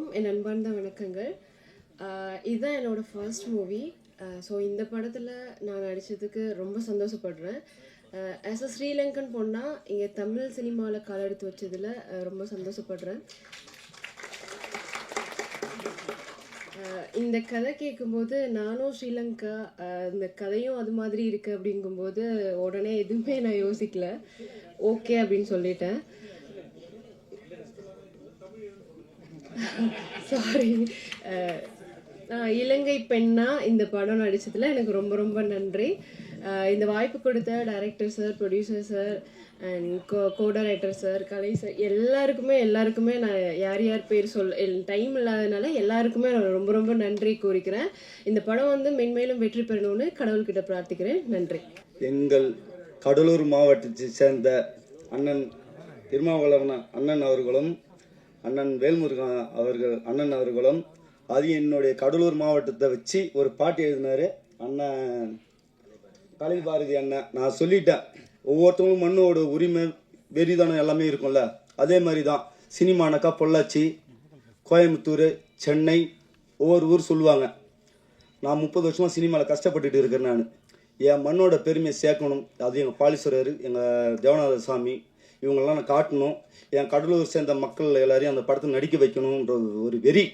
அனைவருக்கும் என் அன்பார்ந்த வணக்கங்கள். இதுதான் என்னோடய ஃபர்ஸ்ட் மூவி. ஸோ இந்த படத்தில் நான் நடித்ததுக்கு ரொம்ப சந்தோஷப்படுறேன். ஆஸ் அ ஸ்ரீலங்கன் பொண்ணாக இங்கே தமிழ் சினிமாவில் கால் எடுத்து வச்சதில் ரொம்ப சந்தோஷப்படுறேன். இந்த கதை கேட்கும்போது நானும் ஸ்ரீலங்கா, இந்த கதையும் அது மாதிரி இருக்குது அப்படிங்கும்போது உடனே எதுவுமே நான் யோசிக்கல, ஓகே அப்படின்னு சொல்லிட்டேன். சாரி. இலங்கை பெண்ணா இந்த படம் நடித்ததில் எனக்கு ரொம்ப ரொம்ப நன்றி. இந்த வாய்ப்பு கொடுத்த director sir, producer sir and co director sir, Kalai sir, எல்லாருக்குமே நான் யார் யார் பேர் டைம் இல்லாதனால எல்லாருக்குமே நான் ரொம்ப ரொம்ப நன்றி கூறிக்கிறேன். இந்த படம் வந்து மென்மேலும் வெற்றி பெறணும்னு கடவுள்கிட்ட பிரார்த்திக்கிறேன். நன்றி. எங்கள் கடலூர் மாவட்டத்தை சேர்ந்த அண்ணன் திருமாவளவன் அண்ணன் அவர்களும் அண்ணன் வேல்முருகன் அண்ணன் அவர்களும் அது என்னுடைய கடலூர் மாவட்டத்தை வச்சு ஒரு பாட்டு எழுதினாரு அண்ணன் கலை பாரதி அண்ணன். நான் சொல்லிட்டேன், ஒவ்வொருத்தவங்களும் மண்ணோட உரிமை வெறிதானம் எல்லாமே இருக்கும்ல, அதே மாதிரி தான் சினிமானாக்கா பொள்ளாச்சி, கோயம்புத்தூர், சென்னை, ஒவ்வொரு ஊர் சொல்லுவாங்க. நான் 30 வருஷமாக சினிமாவில் கஷ்டப்பட்டுட்டு இருக்கிறேன். நான் என் மண்ணோட பெருமையை சேர்க்கணும். அது எங்கள் பாலீஸ்வரர், எங்கள் தேவநாத சாமி, இவங்கெல்லாம் நான் காட்டணும். என் கடலூர் சேர்ந்த மக்கள் எல்லாரையும் அந்த படத்தை நடிக்க வைக்கணுன்ற ஒரு வெறி.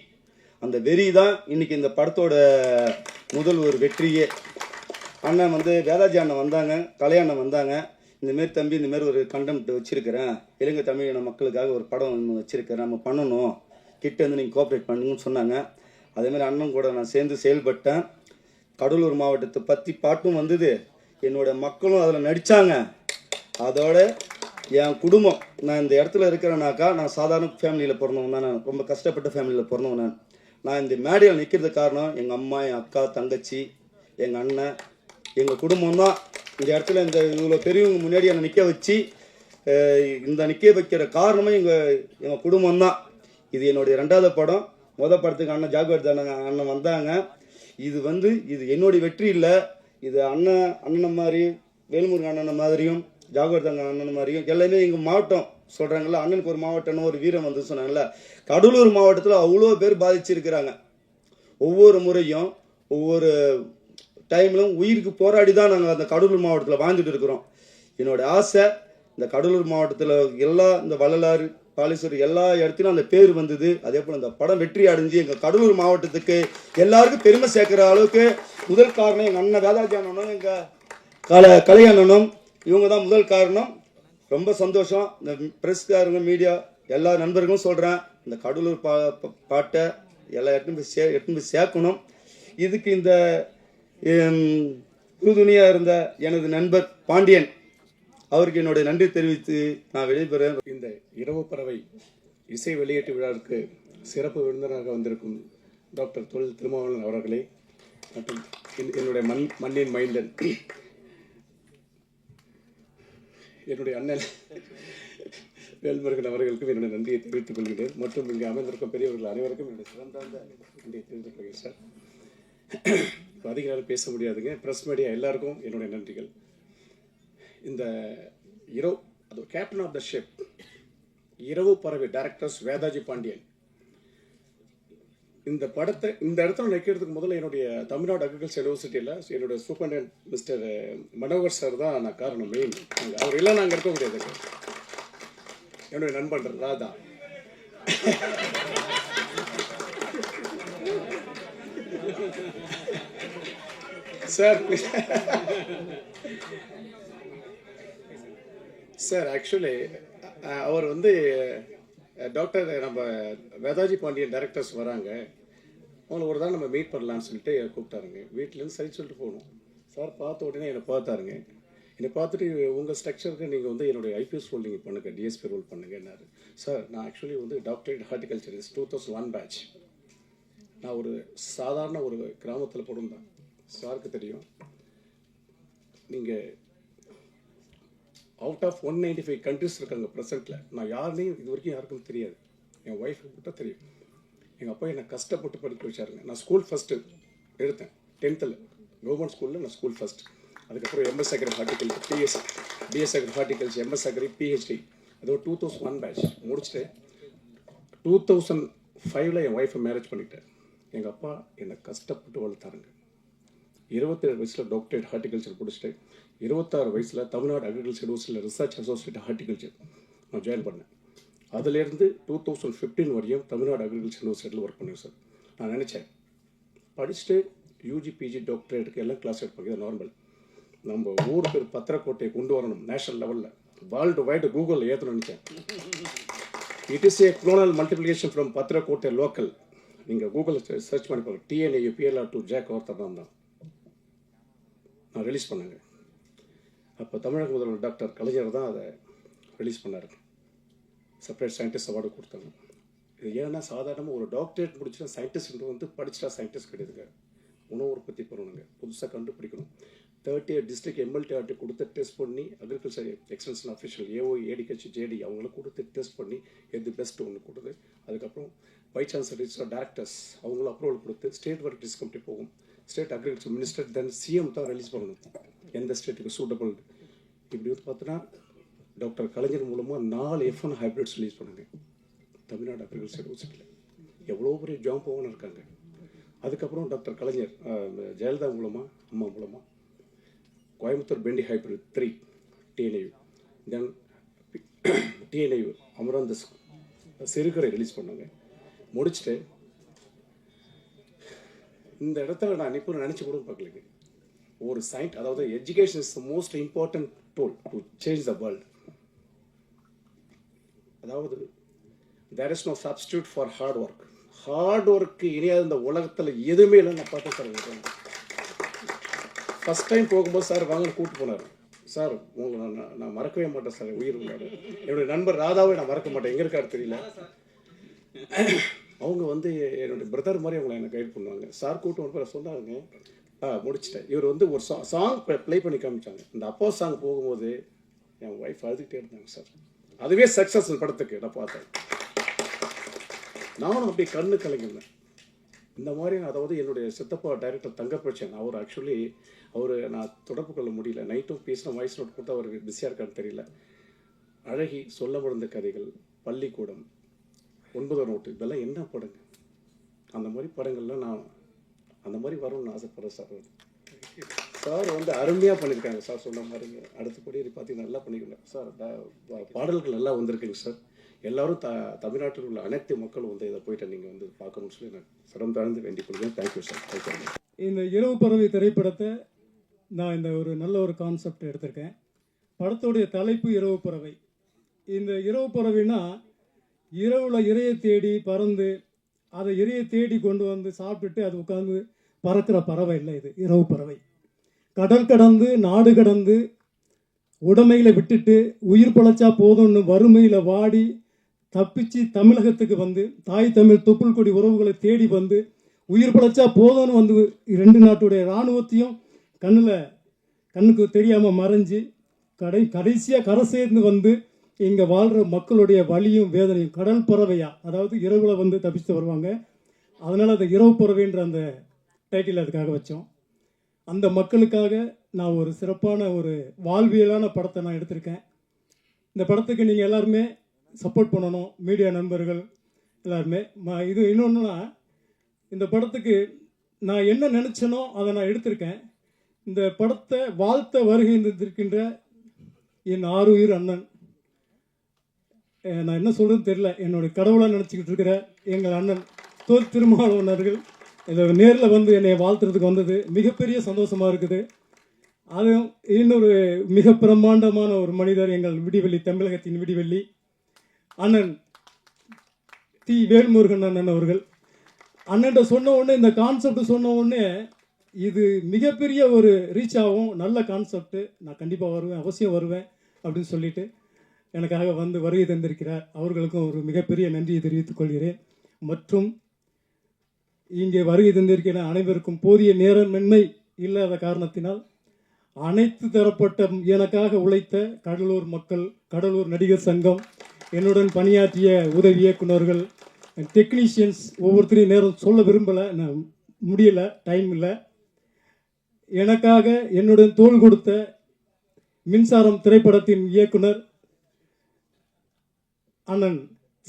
அந்த வெறி தான் இன்றைக்கி இந்த படத்தோட முதல் ஒரு வெற்றியே. அண்ணன் வந்து வேதாஜி அண்ணன் வந்தாங்க, கலையண்ணன் வந்தாங்க. இந்தமாரி தம்பி, இந்தமாரி ஒரு கண்டென்ட் வச்சுருக்கிறேன், இலங்கை தமிழின மக்களுக்காக ஒரு படம் ஒன்று வச்சுருக்கிறேன், நம்ம பண்ணணும், கிட்ட வந்து நீங்கள் கோஆப்ரேட் பண்ணுங்கன்னு சொன்னாங்க. அதேமாதிரி அண்ணன் கூட நான் சேர்ந்து செயல்பட்டேன். கடலூர் மாவட்டத்தை பற்றி பாட்டும் வந்தது, என்னோட மக்களும் அதில் நடித்தாங்க. அதோட என் குடும்பம், நான் இந்த இடத்துல இருக்கிறேனாக்கா நான் சாதாரண ஃபேமிலியில் பிறந்தவன் தான். நான் ரொம்ப கஷ்டப்பட்ட ஃபேமிலியில் பிறந்தவன். நான் இந்த மேடையில் நிற்கிறதுக்கு காரணம் எங்கள் அம்மா, என் அக்கா, தங்கச்சி, எங்கள் அண்ணன், எங்கள் குடும்பம் தான். இந்த இடத்துல இந்த இவ்வளோ பெரியவங்க முன்னாடி என்னை நிற்க வச்சு இந்த நிற்க வைக்கிற காரணமே எங்கள் குடும்பம் தான். இது என்னுடைய 2வது படம். மொதல் படத்துக்கு அண்ணன் ஜாகுவார் அண்ணன் வந்தாங்க. இது என்னுடைய வெற்றி இல்லை, இது அண்ணனை மாதிரி, வேல்முருகன் அண்ணனை மாதிரியும், ஜாகுவார் அண்ணன் மாதிரியும் எல்லாமே எங்கள் மாவட்டம் சொல்கிறாங்கல்ல, அண்ணனுக்கு ஒரு மாவட்டம்னு ஒரு வீரம் வந்து சொன்னாங்கல்ல, கடலூர் மாவட்டத்தில் அவ்வளோ பேர் பாதிச்சிருக்கிறாங்க. ஒவ்வொரு முறையும் ஒவ்வொரு டைம்லும் உயிருக்கு போராடி தான் நாங்கள் அந்த கடலூர் மாவட்டத்தில் வாழ்ந்துட்டு இருக்கிறோம். என்னோட ஆசை இந்த கடலூர் மாவட்டத்தில் இந்த வள்ளலாறு, பாலீஸ்வரர் எல்லா இடத்துலையும் அந்த பேர் வந்தது. அதே போல் இந்த படம் வெற்றி அடைஞ்சு எங்கள் கடலூர் மாவட்டத்துக்கு எல்லாருக்கும் பெருமை சேர்க்குற அளவுக்கு முதல் காரணம் எங்கள் அண்ணன் வேதாஜி அண்ணனும் எங்கள் கலை அண்ணனும், இவங்க தான் முதல் காரணம். ரொம்ப சந்தோஷம். இந்த ப்ரெஸ்காரங்க, மீடியா, எல்லா நண்பர்களும் சொல்கிறேன், இந்த கடலூர் பாட்டை எல்லா எடுத்துன்னு போய் சேர்க்கணும். இதுக்கு இந்த உறுதுணையாக இருந்த எனது நண்பர் பாண்டியன் அவருக்கு என்னுடைய நன்றி தெரிவித்து நான் விடைபெறேன். இந்த இரவு பறவை இசை வெளியீட்டு விழாவுக்கு சிறப்பு விருந்தினராக வந்திருக்கும் டாக்டர் தொல் திருமாவளவன் அவர்களே மற்றும் என்னுடைய மண்ணின் மைந்தன் என்னுடைய அண்ணன் வேல்முருகன் அவர்களுக்கும் என்னுடைய நன்றியை தெரிவித்துக் கொள்கிறேன். மற்றும் இங்கே அமர்ந்திருக்கும் பெரியவர்கள் அனைவருக்கும் என்னுடைய சிறந்த நன்றியை தெரிவித்துக் கொள்கிறேன் சார். இப்போ அதிக நேரம் பேச முடியாதுங்க. ப்ரெஸ் மீடியா எல்லாருக்கும் என்னுடைய நன்றிகள். இந்த அது கேப்டன் ஆஃப் த ஷிப் இரவு பறவை டைரக்டர்ஸ் வேதாஜி பாண்டியன். இந்த படத்தை இந்த இடத்துல நிற்கிறதுக்கு முதல்ல என்னுடைய தமிழ்நாடு அக்ரிகல்ச்சர் யூனிவர்சிட்டியில் என்னுடைய சூப்பரண்ட் மிஸ்டர் மனோகர் சார் தான் நான் காரணம். மெயின் அவர் இல்லை, நாங்கள் இருக்க முடியாது. என்னுடைய நண்பன் ராதா சார். சார் ஆக்சுவலி அவர் வந்து டாக்டர் நம்ம வேதாஜி பாண்டியன் டைரக்டர்ஸ் வராங்க, அவங்கள ஒரு தான் நம்ம மீட் பண்ணலான்னு சொல்லிட்டு கூப்பிட்டாருங்க. வீட்டிலேருந்து சரி சொல்லிட்டு போகணும். சார் பார்த்த உடனே என்னை பார்த்தாருங்க. என்னை பார்த்துட்டு உங்கள் ஸ்ட்ரக்சருக்கு நீங்கள் வந்து என்னுடைய ஐபிஎஸ் ரோல் நீங்கள் பண்ணுங்கள், டிஎஸ்பி ரோல் பண்ணுங்கன்னாரு. சார் நான் ஆக்சுவலி வந்து டாக்டரேட் ஹார்டிகல்ச்சரிஸ்ட் 2001 பேட்ச். நான் ஒரு சாதாரண ஒரு கிராமத்தில் பிறந்தேன். சாருக்கு தெரியும், நீங்கள் அவுட் ஆஃப் 195 கண்ட்ரிஸ் இருக்காங்க ப்ரெசென்ட்டில். நான் யாருனையும் இது வரைக்கும் யாருக்கும் தெரியாது. என் ஒய்ஃபுக்கு மட்டும் தெரியும். எங்கள் அப்பா என்னை கஷ்டப்பட்டு படிக்க வச்சாருங்க. நான் ஸ்கூல் ஃபஸ்ட்டு எடுத்தேன் 10th கவர்மெண்ட் ஸ்கூலில். நான் ஸ்கூல் ஃபஸ்ட். அதுக்கப்புறம் MS agri horticulture, BS agri horticulture, MS agri, PhD. அது ஒரு 2001 பேட்ச் முடிச்சுட்டு 2000 5ல் என் ஒய்ஃபை மேரேஜ் பண்ணிக்கிட்டேன். எங்கள் அப்பா என்னை கஷ்டப்பட்டு வளர்த்தாருங்க. 27 வயசில் டாக்டரேட் ஹார்டிகல்ச்சர் முடிச்சுட்டு 26 வயசில் தமிழ்நாடு அக்ரிகல்ச்சர் யூனிவர்சிட்டியில் ரிசர்ச் அசோசியேட் ஹார்டிகல்ச்சர் நான் ஜாயின் பண்ணேன். அதுலேருந்து 2015 வரையும் தமிழ்நாடு அக்ரிகல்ச்சர் யூனிவர்சிட்டியில் ஒர்க் பண்ணேன் சார். நான் நினச்சேன் படிச்சுட்டு யூஜி பிஜி டாக்டரேட்டுக்கு எல்லாம் கிளாஸ் எடுப்பாங்க, நார்மல். நம்ம ஊர் பேர் பத்திரக்கோட்டையை கொண்டு வரணும் நேஷனல் லெவலில், வேர்ல்டு வைடு கூகுளில் ஏற்றணும்னு நினச்சேன். It is a clonal multiplication from Pathirakottai local. நீங்கள் கூகுளில் சர்ச் பண்ணி பாருங்கள், TNAU PLR to ஜாக் ஒருத்தர் தான் நான் ரிலீஸ் பண்ணேங்க. அப்போ தமிழக முதல்வர் டாக்டர் கலைஞர் தான் அதை ரிலீஸ் பண்ணார். செப்பரேட் சயின்டிஸ்ட் அவார்டு கொடுத்தாங்க. இது ஏன்னா சாதாரணமாக ஒரு டாக்டரேட் முடிச்சுட்டா சயின்டிஸ்ட் வந்து படிச்சுட்டா சயின்டிஸ்ட் கிடையாதுங்க. உணவு உற்பத்தி பண்ணணுங்க, புதுசாக கண்டுபிடிக்கணும். 38 டிஸ்ட்ரிக்ட் MLTRT கொடுத்து டெஸ்ட் பண்ணி agriculture extension official AO ADH JD அவங்கள கொடுத்து டெஸ்ட் பண்ணி எது பெஸ்ட் ஒன்று கொடுத்து, அதுக்கப்புறம் வைஸ் சான்சலர் டேரக்டர்ஸ் அவங்களும் அப்ரூவல் கொடுத்து ஸ்டேட் ஒர்க் டிஸ்கமிட்டி போகும். ஸ்டேட் அக்ரிகல்ச்சர் மினிஸ்டர் தென் CM தான் ரிலீஸ் பண்ணணும் எந்த ஸ்டேட்டுக்கு சூட்டபிள். இப்படி வந்து பார்த்தோன்னா டாக்டர் கலைஞர் மூலமாக 4 F1 ஹைப்ரிட்ஸ் ரிலீஸ் பண்ணுங்க தமிழ்நாடு அக்ரிகல்ச்சர் யூனிவர்சிட்டியில். எவ்வளோ பெரிய ஜாம் போகணும் இருக்காங்க. அதுக்கப்புறம் டாக்டர் கலைஞர் ஜெயலலிதா மூலமாக அம்மா மூலமாக கோயம்புத்தூர் பெண்டி ஹைப்ரிட் 3 TNAU, தென் TNAU அமராந்தஸ் சிறுகரை ரிலீஸ் பண்ணாங்க. முடிச்சுட்டு இந்த இடத்துல நான் இப்போ நினச்சி கூட பார்க்கலைங்க. ஒரு சயின்ஸ், அதாவது education is the most important tool to change the world. அதாவது there is no substitute for hard work. Hard ஒர்க்கு இனியாத இந்த உலகத்தில் எதுவுமே இல்லை. நான் பார்த்தேன் சார். ஃபஸ்ட் டைம் போகும்போது சார் வாங்க கூப்பிட்டு போனார். சார் உங்களை நான் மறக்கவே மாட்டேன் சார், உயிர் உள்ளாரு. என்னுடைய நண்பர் ராதாவை நான் மறக்க மாட்டேன், எங்கே இருக்காரு தெரியல. அவங்க வந்து என்னுடைய பிரதர் மாதிரி அவங்களை எனக்கு கைட் பண்ணுவாங்க. சார் கூட்டம் ஒரு சொன்னாங்க, முடிச்சிட்டேன். இவர் வந்து ஒரு சாங் ப்ளே பண்ணி காமிச்சாங்க. இந்த அப்பா சாங் போகும்போது என் ஒய்ஃப் அழுதுகிட்டே இருந்தாங்க சார். அதுவே சக்ஸஸ் படத்துக்கு நான் பார்த்தேன். நானும் அப்படியே கண்ணு கலங்கினேன். இந்த மாதிரி, அதாவது என்னுடைய சித்தப்பா டைரக்டர் தங்கப்பிரச்சன், அவர் ஆக்சுவலி நான் தொடர்பு கொள்ள முடியல. நைட்டும் பேசின வாய்ஸ் நோட் கொடுத்து அவருக்கு பிஸியாக இருக்கான்னு தெரியல. அழகி, சொல்ல மறந்த கதைகள், பள்ளிக்கூடம், 9 நோட்டு, இதெல்லாம் என்ன படங்க. அந்த மாதிரி படங்கள்லாம் நான் அந்த மாதிரி வரும்னு ஆசைப்படுறேன் சார். சார் வந்து அருமையாக பண்ணியிருக்காங்க சார். சொன்ன மாதிரிங்க அடுத்தபடி பார்த்தீங்கன்னா நல்லா பண்ணிக்கிறேன் சார். பாடல்கள் நல்லா வந்திருக்குங்க சார். எல்லாரும் தமிழ்நாட்டில் உள்ள அனைத்து மக்களும் வந்து இதை போயிட்டு நீங்கள் வந்து பார்க்கணும்னு சொல்லி நான் சிரம் தாழ்ந்து வேண்டிக் கொள்கிறேன். Thank you sir. தேங்க்யூ. இந்த இரவு பறவை திரைப்படத்தை நான் இந்த ஒரு நல்ல ஒரு கான்செப்ட் எடுத்திருக்கேன். படத்துடைய தலைப்பு இரவு பறவை. இந்த இரவு பறவைனா இரவில் இரையை தேடி பறந்து அதை இரையை தேடி கொண்டு வந்து சாப்பிட்டுட்டு அது உட்காந்து பறக்கிற பறவை இல்லை. இது இரவு பறவை. கடல் கடந்து நாடு கடந்து உடைமையில் விட்டுட்டு உயிர் பழச்சா போதும்னு வறுமையில் வாடி தப்பிச்சு தமிழகத்துக்கு வந்து தாய் தமிழ் தொப்புள் கொடி உறவுகளை தேடி வந்து உயிர் பழச்சா போதும்னு வந்து 2 நாட்டுடைய இராணுவத்தையும் கண்ணுக்கு தெரியாமல் மறைஞ்சு கடைசியாக கரை சேர்ந்து வந்து இங்கே வாழ்கிற மக்களுடைய வலியும் வேதனையும் கடல் பறவையா, அதாவது இரவில் வந்து தப்பிச்சு வருவாங்க. அதனால் அந்த இரவு பறவைன்ற அந்த டைட்டில் அதுக்காக வச்சோம். அந்த மக்களுக்காக நான் ஒரு சிறப்பான ஒரு வாழ்வியலான படத்தை நான் எடுத்திருக்கேன். இந்த படத்துக்கு நீங்கள் எல்லாருமே சப்போர்ட் பண்ணணும், மீடியா நண்பர்கள் எல்லாருமே. இது இன்னொன்றுனா, இந்த படத்துக்கு நான் என்ன நினச்சேனோ அதை நான் எடுத்திருக்கேன். இந்த படத்தை வாழ்த்த வருகை இருக்கின்ற என் ஆருயிர் அண்ணன், நான் என்ன சொல்கிறதுன்னு தெரியல, என்னுடைய கடவுளாக நினச்சிக்கிட்டு இருக்கிற எங்கள் அண்ணன் திருமாவளவர்கள் இதை நேரில் வந்து என்னை வாழ்த்துறதுக்கு வந்தது மிகப்பெரிய சந்தோஷமாக இருக்குது. அதுவும் இன்னொரு மிக பிரம்மாண்டமான ஒரு மனிதர், எங்கள் விடிவெள்ளி, தமிழகத்தின் விடிவெள்ளி அண்ணன் வேல்முருகன் அண்ணன் அவர்கள். அண்ணன்ட்ட சொன்ன உடனே, இந்த கான்செப்ட் சொன்ன உடனே இது மிகப்பெரிய ஒரு ரீச் ஆகும், நல்ல கான்செப்ட், நான் கண்டிப்பாக வருவேன், அவசியம் வருவேன் அப்படின்னு சொல்லிட்டு எனக்காக வந்து வருகை தந்திருக்கிறார். அவர்களுக்கும் ஒரு மிகப்பெரிய நன்றியை தெரிவித்துக் கொள்கிறேன். மற்றும் இங்கே வருகை தந்திருக்கிற அனைவருக்கும் போதிய நேரமின்மை இல்லாத காரணத்தினால் அனைத்து தரப்பட்ட எனக்காக உழைத்த கடலூர் மக்கள், கடலூர் நடிகர் சங்கம், என்னுடன் பணியாற்றிய உதவி இயக்குநர்கள், டெக்னீஷியன்ஸ், ஒவ்வொருத்தரையும் நேரம் சொல்ல விரும்பலை, நான் முடியலை, டைம் இல்லை. எனக்காக என்னுடன் தோள் கொடுத்த மின்சாரம் திரைப்படத்தின் இயக்குனர் அண்ணன்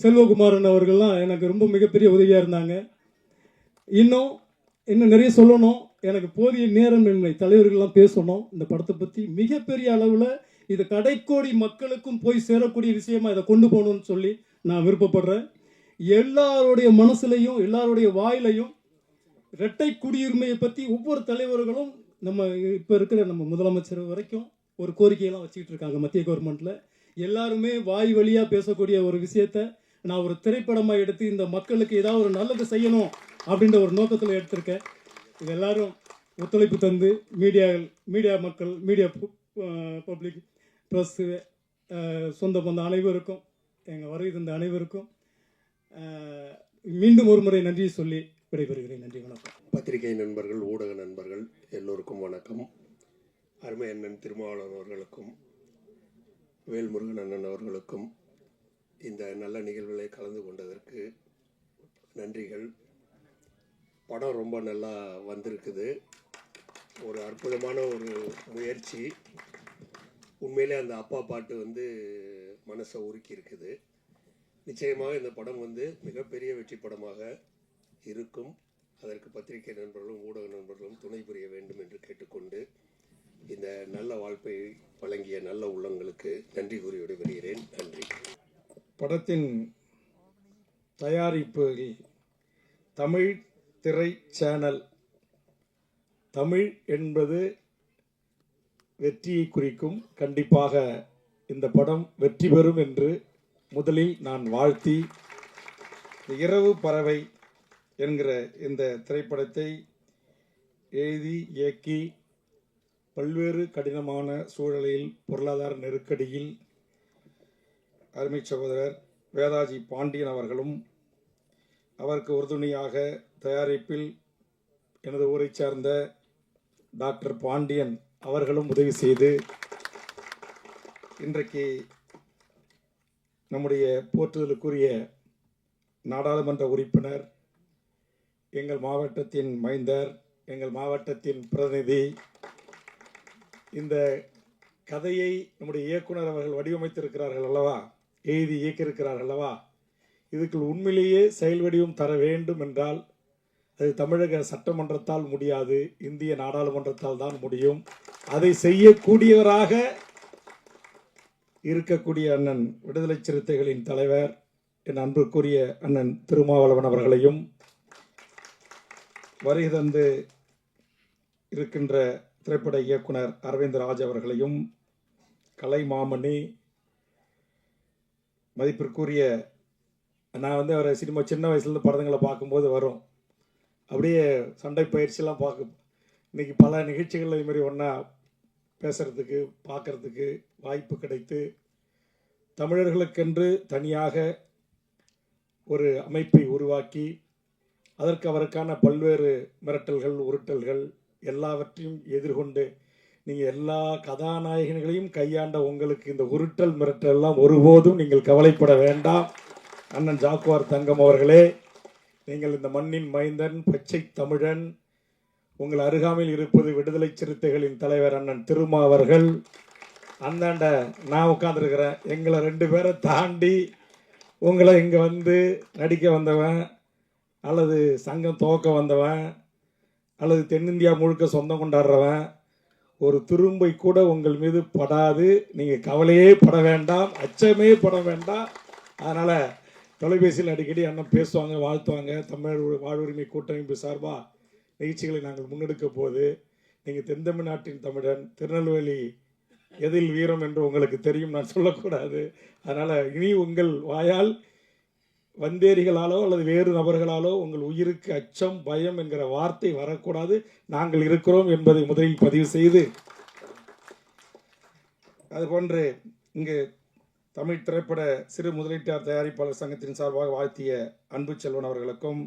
செல்வகுமாரன் அவர்கள்லாம் எனக்கு ரொம்ப மிகப்பெரிய உதவியாக இருந்தாங்க. இன்னும் இன்னும் நிறைய சொல்லணும், எனக்கு போதிய நேரம் இல்லை. தலைவர்கள்லாம் பேசணும் இந்த படத்தை பற்றி மிகப்பெரிய அளவில். இது கடைக்கோடி மக்களுக்கும் போய் சேரக்கூடிய விஷயமா இதை கொண்டு போகணும்னு சொல்லி நான் விருப்பப்படுறேன். எல்லாருடைய மனசுலையும் எல்லாருடைய வாயிலையும் இரட்டை குடியுரிமையை பற்றி ஒவ்வொரு தலைவர்களும் நம்ம இப்போ இருக்கிற நம்ம முதலமைச்சர் வரைக்கும் ஒரு கோரிக்கையெல்லாம் வச்சுக்கிட்டு இருக்காங்க மத்திய கவர்மெண்ட்டில். எல்லாருமே வாய் வழியாக பேசக்கூடிய ஒரு விஷயத்தை நான் ஒரு திரைப்படமாக எடுத்து இந்த மக்களுக்கு ஏதாவது ஒரு நல்லது செய்யணும் அப்படின்ற ஒரு நோக்கத்தில் எடுத்திருக்கேன். இது எல்லாரும் ஒத்துழைப்பு தந்து மீடியா மக்கள், மீடியா பப்ளிக், ப்ரெஸ்ஸு, சொந்த பந்த அனைவருக்கும், எங்கள் வருகை தந்த அனைவருக்கும் மீண்டும் ஒரு முறை நன்றி சொல்லி விடைபெறுகிறேன். நன்றி, வணக்கம். பத்திரிகை நண்பர்கள், ஊடக நண்பர்கள் எல்லோருக்கும் வணக்கம். அருமை அண்ணன் திருமாவளவன் அவர்களுக்கும் வேல்முருகன் அண்ணன் அவர்களுக்கும் இந்த நல்ல நிகழ்வுகளை கலந்து கொண்டதற்கு நன்றிகள். படம் ரொம்ப நல்லா வந்திருக்குது. ஒரு அற்புதமான ஒரு முயற்சி. உண்மையிலே அந்த அப்பா பாட்டு மனசை உருக்கி இருக்குது. நிச்சயமாக இந்த படம் மிகப்பெரிய வெற்றி படமாக இருக்கும். அதற்கு பத்திரிகை நண்பர்களும் ஊடக நண்பர்களும் துணை புரிய வேண்டும் என்று கேட்டுக்கொண்டு இந்த நல்ல வாய்ப்பை வழங்கிய நல்ல உள்ளங்களுக்கு நன்றி கூறி விடைபெறுகிறேன். நன்றி. படத்தின் தயாரிப்பில் தமிழ் திரை சேனல், தமிழ் என்பது வெற்றியை குறிக்கும். கண்டிப்பாக இந்த படம் வெற்றி பெறும் என்று முதலில் நான் வாழ்த்தி, இரவு பறவை என்கிற இந்த திரைப்படத்தை எழுதி இயக்கி பல்வேறு கடினமான சூழலில், பொருளாதார நெருக்கடியில் அருமை சகோதரர் வேதாஜி பாண்டியன் அவர்களும், அவருக்கு உறுதுணையாக தயாரிப்பில் எனது ஊரை சார்ந்த டாக்டர் பாண்டியன் அவர்களும் உதவி செய்து இன்றைக்கு நம்முடைய போற்றுதலுக்குரிய நாடாளுமன்ற உறுப்பினர், எங்கள் மாவட்டத்தின் மைந்தர், எங்கள் மாவட்டத்தின் பிரதிநிதி, இந்த கதையை நம்முடைய இயக்குனர் அவர்கள் வடிவமைத்திருக்கிறார்கள் அல்லவா, எழுதி இயக்கியிருக்கிறார்கள் அல்லவா, இதுக்குள் உண்மையிலேயே செயல் வடிவம் தர வேண்டும் என்றால் அது தமிழக சட்டமன்றத்தால் முடியாது, இந்திய நாடாளுமன்றத்தால் தான் முடியும். அதை செய்யக்கூடியவராக இருக்கக்கூடிய அண்ணன் விடுதலை சிறுத்தைகளின் தலைவர், என் அன்புக்குரிய அண்ணன் திருமாவளவன் அவர்களையும், வருகை தந்து இருக்கின்ற திரைப்பட இயக்குனர் அரவிந்த் ராஜ் அவர்களையும், கலை மாமணி, மதிப்பிற்குரிய, நான் அவரை சினிமா சின்ன வயசுலேருந்து படங்களை பார்க்கும்போது வரும், அப்படியே சண்டை பயிற்சியெல்லாம் இன்னைக்கு பல நிகழ்ச்சிகள் இது மாதிரி ஒன்றா பேசுகிறதுக்கு பார்க்குறதுக்கு வாய்ப்பு கிடைத்து, தமிழர்களுக்கென்று தனியாக ஒரு அமைப்பை உருவாக்கி அதற்கு அவருக்கான பல்வேறு மிரட்டல்கள், உருட்டல்கள் எல்லாவற்றையும் எதிர்கொண்டு நீங்கள் எல்லா கதாநாயகர்களையும் கையாண்ட உங்களுக்கு இந்த உருட்டல் மிரட்டல் எல்லாம் ஒருபோதும் நீங்கள் கவலைப்பட வேண்டாம். அண்ணன் ஜாக்குவார் தங்கம் அவர்களே, நீங்கள் இந்த மண்ணின் மைந்தன், பச்சை தமிழன். உங்கள் அருகாமையில் இருப்பது விடுதலை சிறுத்தைகளின் தலைவர் அண்ணன் திருமா அவர்கள். அந்தாண்ட நான் உட்காந்துருக்கிறேன். எங்களை 2 பேரை தாண்டி உங்களை இங்கே நடிக்க வந்தவன், அல்லது சங்கம் துவக்க வந்தவன், அல்லது தென்னிந்தியா முழுக்க சொந்தம் கொண்டாடுறவன், ஒரு துரும்பை கூட உங்கள் மீது படாது. நீங்கள் கவலையே பட வேண்டாம், அச்சமே பட வேண்டாம். அதனால் தொலைபேசியில் அடிக்கடி அண்ணன் பேசுவாங்க, வாழ்த்துவாங்க. தமிழ் வாழ்வுரிமை கூட்டமைப்பு சார்பாக நிகழ்ச்சிகளை நாங்கள் முன்னெடுக்க போது, நீங்கள் தென்தமிழ்நாட்டின் தமிழன், திருநெல்வேலி எதில் வீரம் என்று உங்களுக்கு தெரியும், நான் சொல்லக்கூடாது. அதனால் இனி உங்கள் வாயால் வந்தேரிகளாலோ அல்லது வேறு நபர்களாலோ உங்கள் உயிருக்கு அச்சம், பயம் என்கிற வார்த்தை வரக்கூடாது. நாங்கள் இருக்கிறோம் என்பதை முதலில் பதிவு செய்து, அதுபோன்று இங்கு தமிழ் திரைப்பட சிறு முதலீட்டார் தயாரிப்பாளர் சங்கத்தின் சார்பாக வாழ்த்திய அன்பு செல்வன் அவர்களுக்கும்,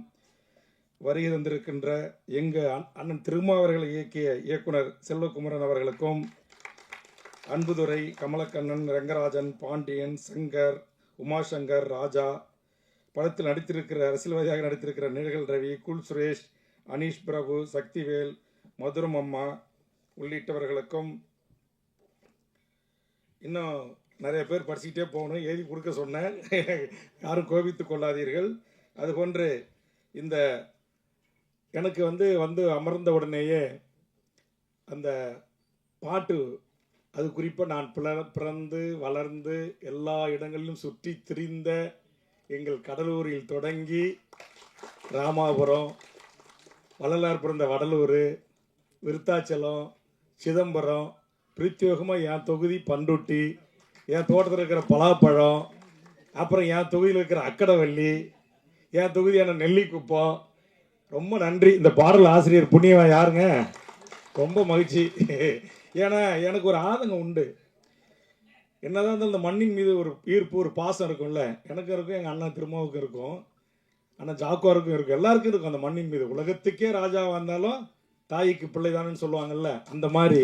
வருகை தந்திருக்கின்ற எங்கள் அண்ணன் திருமா அவர்களை இயக்கிய இயக்குனர் செல்வகுமரன் அவர்களுக்கும், அன்புதுரை, கமலக்கண்ணன், ரங்கராஜன், பாண்டியன், சங்கர், உமாசங்கர், ராஜா, படத்தில் நடித்திருக்கிற அரசியல்வாதியாக நடித்திருக்கிற நிழல் ரவி, குல் சுரேஷ், அனீஷ் பிரபு, சக்திவேல், மதுரம் அம்மா உள்ளிட்டவர்களுக்கும், இன்னும் நிறைய பேர் படிச்சுக்கிட்டே போகணும், எழுதி கொடுக்க சொன்னேன். யாரும் கோபித்து கொள்ளாதீர்கள். அதுபோன்று இந்த எனக்கு வந்து அமர்ந்த உடனேயே அந்த பாட்டு, அது குறிப்பாக நான் பிறந்து வளர்ந்து எல்லா இடங்களிலும் சுற்றி திரிந்த எங்கள் கடலூரில் தொடங்கி ராமாபுரம், வள்ளலார் பிறந்த வடலூர், விருத்தாச்சலம், சிதம்பரம், பிரத்யேகமாக என் தொகுதி பண்ருட்டி, என் தோட்டத்தில் இருக்கிற பலாப்பழம், அப்புறம் என் தொகுதியில் இருக்கிற அக்கடவள்ளி, என் தொகுதியான நெல்லிக்குப்பம். ரொம்ப நன்றி. இந்த பாடல் ஆசிரியர் புண்ணியவன் யாருங்க? ரொம்ப மகிழ்ச்சி. ஏன்னா எனக்கு ஒரு ஆதங்கம் உண்டு. என்னதான் இருந்தாலும் இந்த மண்ணின் மீது ஒரு ஈர்ப்பு, ஒரு பாசம் இருக்கும்ல. எனக்கும் இருக்கும், எங்கள் அண்ணன் திருமாவுக்கும் இருக்கும், அண்ணன் ஜாக்குவாருக்கும் இருக்கும், எல்லாருக்கும் இருக்கும் அந்த மண்ணின் மீது. உலகத்துக்கே ராஜாவாக இருந்தாலும் தாய்க்கு பிள்ளைதானு சொல்லுவாங்கல்ல, அந்த மாதிரி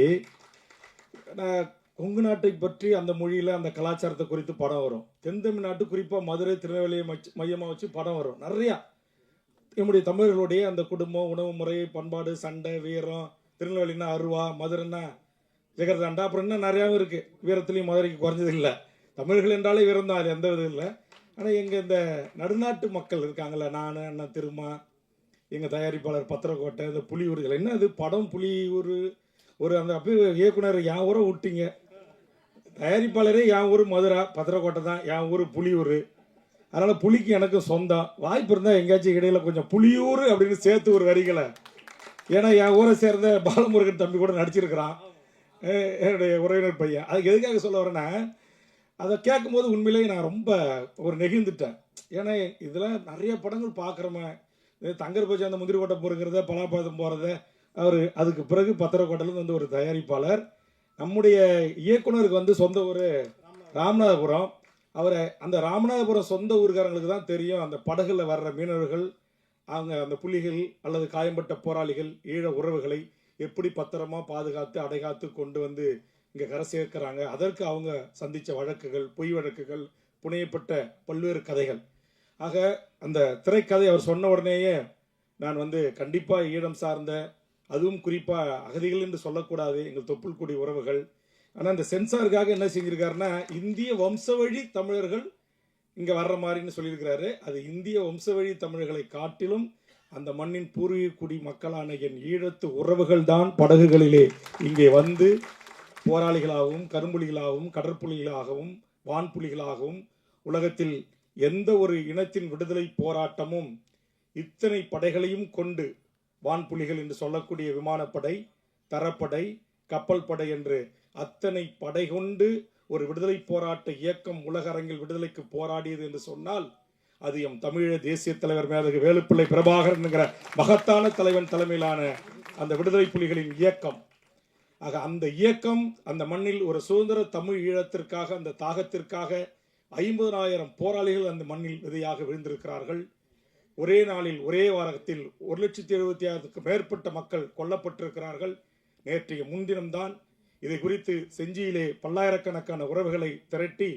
கொங்கு நாட்டை பற்றி அந்த மொழியில் அந்த கலாச்சாரத்தை குறித்து படம் வரும். தென் தமிழ்நாட்டு குறிப்பாக மதுரை, திருநெல்வேலியை மையமாக வச்சு படம் வரும் நிறையா. நம்முடைய தமிழர்களுடைய அந்த குடும்பம், உணவு முறை, பண்பாடு, சண்டை, வீரம், திருநெல்வேலின்னா அருவா, மதுரைன்னா ஜெகர்தாண்டா, அப்புறம் இன்னும் நிறையாவும் இருக்குது. வீரத்துலேயும் மதுரைக்கு குறைஞ்சது இல்லை. தமிழர்கள் என்றாலே வீரம் தான், அது எந்த விதம் இல்லை. ஆனால் எங்கள் இந்த நடுநாட்டு மக்கள் இருக்காங்கள்ல, நான், அண்ணன் திருமா, எங்கள் தயாரிப்பாளர் பத்திரக்கோட்டை, இந்த புலியூர்கள், என்ன அது படம் புலியூர், ஒரு அந்த அப்படியே இயக்குனர் என் ஊரை விட்டீங்க. தயாரிப்பாளரே என் ஊர் மதுரை, பத்திரக்கோட்டை தான், என் ஊர் புலியூர். அதனால் புலிக்கு எனக்கு சொந்தம். வாய்ப்பு இருந்தால் எங்கேயாச்சும் இடையில கொஞ்சம் புலியூர் அப்படின்னு சேர்த்து ஒரு வரிகளை. ஏன்னா என் ஊரை சேர்ந்த பாலமுருகன் தம்பி கூட நடிச்சிருக்கிறான், என்னுடைய உறவினர் பையன். அதுக்கு எதுக்காக சொல்ல வரேன்னா, அதை கேட்கும்போது உண்மையிலேயே நான் ரொம்ப ஒரு நெகிழ்ந்துட்டேன். ஏன்னா இதில் நிறைய படங்கள் பார்க்குறோமே, தங்கர் பச்சி அந்த முந்திரி கோட்டை பொறுக்கிறத, பலாப்பழம் போகிறத, அவர் அதுக்கு பிறகு பத்திரக்கோட்டையிலேருந்து வந்து ஒரு தயாரிப்பாளர். நம்முடைய இயக்குனருக்கு சொந்த ஊர் ராமநாதபுரம். அவரை அந்த ராமநாதபுரம் சொந்த ஊருக்காரங்களுக்கு தான் தெரியும் அந்த படகுல வர்ற மீனவர்கள், அவங்க அந்த புலிகள் அல்லது காயம்பட்ட போராளிகள், ஈழ உறவுகளை எப்படி பத்திரமா பாதுகாத்து அடைகாத்து கொண்டு வந்து இங்கே கரை சேர்க்கிறாங்க. அதற்கு அவங்க சந்தித்த வழக்குகள், பொய் வழக்குகள், புனையப்பட்ட பல்வேறு கதைகள். ஆக அந்த திரைக்கதை அவர் சொன்ன உடனேயே நான் கண்டிப்பாக ஈழம் சார்ந்த, அதுவும் குறிப்பாக அகதிகள் என்று சொல்லக்கூடாது, எங்கள் தொப்புள் குடி உறவுகள். ஆனால் இந்த சென்சாருக்காக என்ன செஞ்சிருக்காருன்னா, இந்திய வம்சவழி தமிழர்கள் இங்கே வர்ற மாதிரின்னு சொல்லியிருக்கிறாரு. அது இந்திய வம்சவழி தமிழர்களை காட்டிலும் அந்த மண்ணின் பூர்வீக குடி மக்களான என் ஈழத்து உறவுகள் தான் படகுகளிலே இங்கே வந்து போராளிகளாகவும், கரும்புலிகளாகவும், கடற்புலிகளாகவும், வான்புலிகளாகவும், உலகத்தில் எந்த ஒரு இனத்தின் விடுதலை போராட்டமும் இத்தனை படைகளையும் கொண்டு, வான்புலிகள் என்று சொல்லக்கூடிய விமானப்படை, தரப்படை, கப்பல் படை என்று அத்தனை படை கொண்டு ஒரு விடுதலை போராட்ட இயக்கம் உலக அரங்கில் விடுதலைக்கு போராடியது என்று சொன்னால், அது எம் தமிழக தேசிய தலைவர் மேதகு வேலுப்பிள்ளை பிரபாகரன் என்கிற மகத்தான தலைவன் தலைமையிலான அந்த விடுதலை புலிகளின் இயக்கம். ஆக அந்த இயக்கம் அந்த மண்ணில் ஒரு சுதந்திர தமிழ் ஈழத்திற்காக, அந்த தாகத்திற்காக 50,000 போராளிகள் அந்த மண்ணில் விதையாக விழுந்திருக்கிறார்கள். ஒரே நாளில், ஒரே வாரத்தில் 1,76,000க்கும் மேற்பட்ட மக்கள் கொல்லப்பட்டிருக்கிறார்கள். நேற்றைய முன்தினம்தான் இதை குறித்து செஞ்சியிலே பல்லாயிரக்கணக்கான உறவுகளை திரட்டி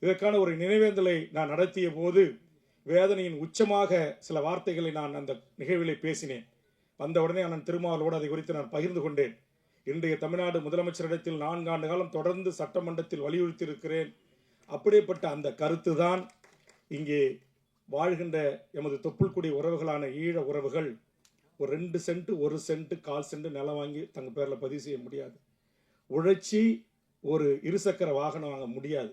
இதற்கான ஒரு நினைவேந்தலை நான் நடத்திய போது வேதனையின் உச்சமாக சில வார்த்தைகளை நான் அந்த நிகழ்விலே பேசினேன். வந்த உடனே அண்ணன் திருமாவளவோடு அதை குறித்து நான் பகிர்ந்து கொண்டேன். இன்றைய தமிழ்நாடு முதலமைச்சரிடத்தில் 4 ஆண்டு காலம் தொடர்ந்து சட்டமன்றத்தில் வலியுறுத்தி இருக்கிறேன். அப்படிப்பட்ட அந்த கருத்து தான் இங்கே வாழ்கின்ற எமது தொப்புள்குடி உறவுகளான ஈழ உறவுகள் ஒரு 2 சென்ட், 1 சென்ட், 1/4 சென்ட் நிலம் வாங்கி தங்க பேரில் பதிவு செய்ய முடியாது. உழைச்சி ஒரு இருசக்கர வாகனம் வாங்க முடியாது.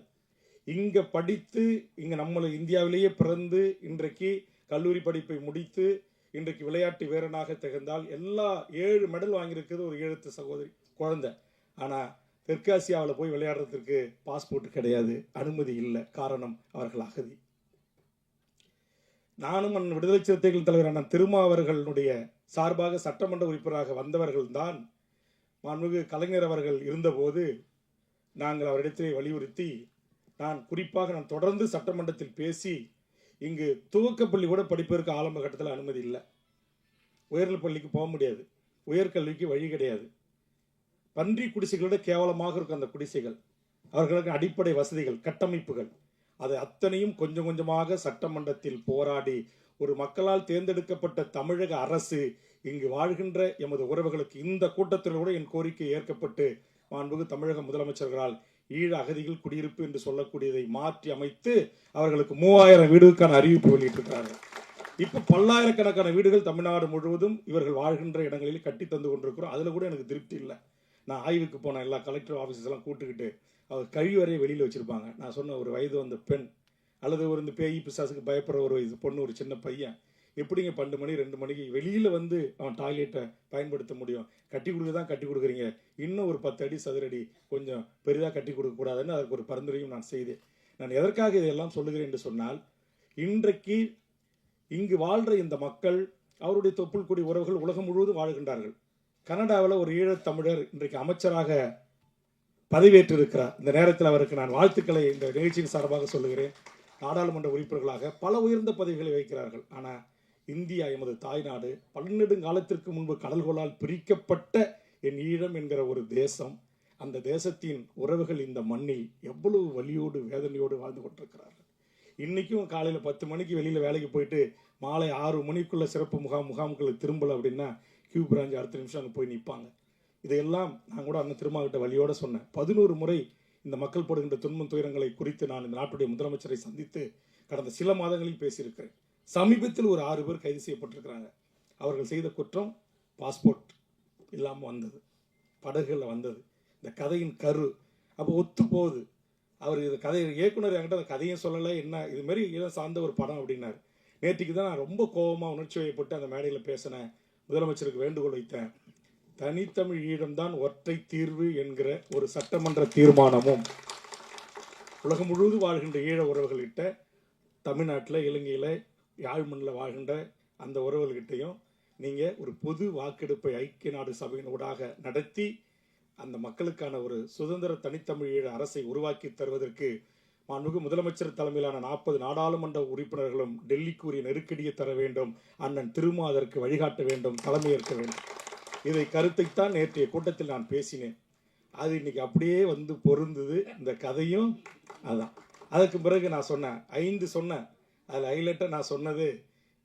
இங்கே படித்து, இங்கே நம்மளை இந்தியாவிலேயே பிறந்து இன்றைக்கு கல்லூரி படிப்பை முடித்து இன்றைக்கு விளையாட்டு வீரனாக திகழ்ந்தால், எல்லா 7 மெடல் வாங்கியிருக்கிறது ஒரு ஈழத்து சகோதரி குழந்தை. ஆனால் தெற்காசியாவில் போய் விளையாடுறதுக்கு பாஸ்போர்ட் கிடையாது, அனுமதி இல்லை. காரணம், அவர்கள் அகதி. நானும் அண்ணன் விடுதலை சிறுத்தைகள் தலைவர் அண்ணன் திருமா அவர்களுடைய சார்பாக சட்டமன்ற உறுப்பினராக வந்தவர்கள் தான். மாண்புமிகு கலைஞர் அவர்கள் இருந்தபோது நாங்கள் அவரிடத்திலே வலியுறுத்தி, நான் தொடர்ந்து சட்டமன்றத்தில் பேசி, இங்கு துவக்கப்பள்ளி கூட படிப்பதற்கு ஆரம்ப கட்டத்தில் அனுமதி இல்லை. உயர்நிலைப் பள்ளிக்கு போக முடியாது, உயர்கல்விக்கு வழி கிடையாது. பன்றி குடிசைகளோட கேவலமாக இருக்கும் அந்த குடிசைகள். அவர்களுக்கு அடிப்படை வசதிகள், கட்டமைப்புகள், அதை அத்தனையும் கொஞ்சம் கொஞ்சமாக சட்டமன்றத்தில் போராடி ஒரு மக்களால் தேர்ந்தெடுக்கப்பட்ட தமிழக அரசு இங்கு வாழ்கின்ற எமது உறவுகளுக்கு இந்த கூட்டத்தில் கூட என் கோரிக்கை ஏற்கப்பட்டு மாண்புமிகு தமிழக முதலமைச்சர்களால் ஈழ அகதிகள் குடியிருப்பு என்று சொல்லக்கூடியதை மாற்றி அமைத்து அவர்களுக்கு 3000 வீடுகளுக்கான அறிவிப்பு வெளியிட்டிருக்கிறார்கள். இப்போ பல்லாயிரக்கணக்கான வீடுகள் தமிழ்நாடு முழுவதும் இவர்கள் வாழ்கின்ற இடங்களில் கட்டி தந்து கொண்டிருக்கிறோம். அதில் கூட எனக்கு திருப்தி இல்லை. நான் ஆய்வுக்கு போன எல்லா கலெக்டர் ஆஃபீஸஸ் எல்லாம் கூட்டுக்கிட்டு அவர் கழிவறையை வெளியில் வச்சுருப்பாங்க. நான் சொன்ன ஒரு வயது வந்த பெண் அல்லது ஒரு இந்த பேய் பிசாசுக்கு பயப்படுற ஒரு பொண்ணு, ஒரு சின்ன பையன் எப்படிங்க 12 மணி 2 மணிக்கு வெளியில் வந்து அவன் டாய்லெட்டை பயன்படுத்த முடியும்? கட்டி கொடுக்க தான் கட்டி கொடுக்குறீங்க, இன்னும் ஒரு 10 அடி சதுரடி கொஞ்சம் பெரிதாக கட்டி கொடுக்கக்கூடாதுன்னு அதற்கு ஒரு பரிந்துரையும் நான் செய்தேன். நான் எதற்காக இதையெல்லாம் சொல்லுகிறேன் என்று சொன்னால், இன்றைக்கு இங்கு வாழ்கிற இந்த மக்கள், அவருடைய தொப்புள் கொடி உறவுகள் உலகம் முழுவதும் வாழ்கின்றார்கள். கனடாவில் ஒரு ஈழத்தமிழர் இன்றைக்கு அமைச்சராக பதவியேற்றிருக்கிறார். இந்த நேரத்தில் அவருக்கு நான் வாழ்த்துக்களை இந்த நிகழ்ச்சியின் சார்பாக சொல்லுகிறேன். நாடாளுமன்ற உறுப்பினர்களாக பல உயர்ந்த பதவிகளை வைக்கிறார்கள். ஆனால் இந்தியா எமது தாய்நாடு, பன்னெடுங்காலத்திற்கு முன்பு கடல்கோளால் பிரிக்கப்பட்ட என் ஈழம் என்கிற ஒரு தேசம், அந்த தேசத்தின் உறவுகள் இந்த மண்ணில் எவ்வளவு வலியோடு வேதனையோடு வாழ்ந்து கொண்டிருக்கிறார்கள். இன்றைக்கும் காலையில் 10 மணிக்கு வெளியில் வேலைக்கு போயிட்டு மாலை 6 மணிக்குள்ள சிறப்பு முகாமுக்களுக்கு திரும்பலை அப்படின்னா கியூ பிரான்ச் அடுத்த நிமிஷம் அங்கே போய் நிற்பாங்க. இதையெல்லாம் நான் கூட அண்ணன் திருமாவட்ட வழியோடு சொன்னேன். 11 முறை இந்த மக்கள் படுகின்ற துன்பம் துயரங்களை குறித்து நான் இந்த நாட்டுடைய முதலமைச்சரை சந்தித்து கடந்த சில மாதங்களில் பேசியிருக்கிறேன். சமீபத்தில் ஒரு 6 பேர் கைது செய்யப்பட்டிருக்கிறாங்க. அவர்கள் செய்த குற்றம் பாஸ்போர்ட் இல்லாமல் வந்தது, படகுகளில் வந்தது. இந்த கதையின் கரு அப்போ ஒத்து போகுது. அவர் இது கதை இயக்குனர் என்கிட்ட அந்த கதையும் சொல்லலை, என்ன இதுமாரி இதை சார்ந்த ஒரு படம் அப்படின்னாரு. நேற்றுக்கு தான் நான் ரொம்ப கோபமாக உணர்ச்சி வயப்பட்டு அந்த மேடையில் பேசினேன். முதலமைச்சருக்கு வேண்டுகோள் வைத்தேன். தனித்தமிழ் ஈழம்தான் ஒற்றை தீர்வு என்கிற ஒரு சட்டமன்ற தீர்மானமும் உலகம் முழுவதும் வாழ்கின்ற ஈழ உறவுகள்கிட்ட, தமிழ்நாட்டில் இலங்கையில் யாழ்மண்ணில் வாழ்கின்ற அந்த உறவுகள்கிட்டையும் நீங்கள் ஒரு பொது வாக்கெடுப்பை ஐக்கிய நாடு சபையின் ஊடாக நடத்தி அந்த மக்களுக்கான ஒரு சுதந்திர தனித்தமிழ் ஈழ அரசை உருவாக்கி தருவதற்கு மாண்புமிகு முதலமைச்சர் தலைமையிலான 40 நாடாளுமன்ற உறுப்பினர்களும் டெல்லிக்கு உரிய நெருக்கடியை தர வேண்டும். அண்ணன் திருமா அதற்கு வழிகாட்ட வேண்டும், தலைமையேற்க வேண்டும். இதை கருத்தைத்தான் நேற்றைய கூட்டத்தில் நான் பேசினேன். அது இன்னைக்கு அப்படியே வந்து பொருந்தது. இந்த கதையும் அதான். அதுக்கு பிறகு நான் சொன்னேன் 5 சொன்னேன். அதில் ஹைலைட்டாக நான் சொன்னது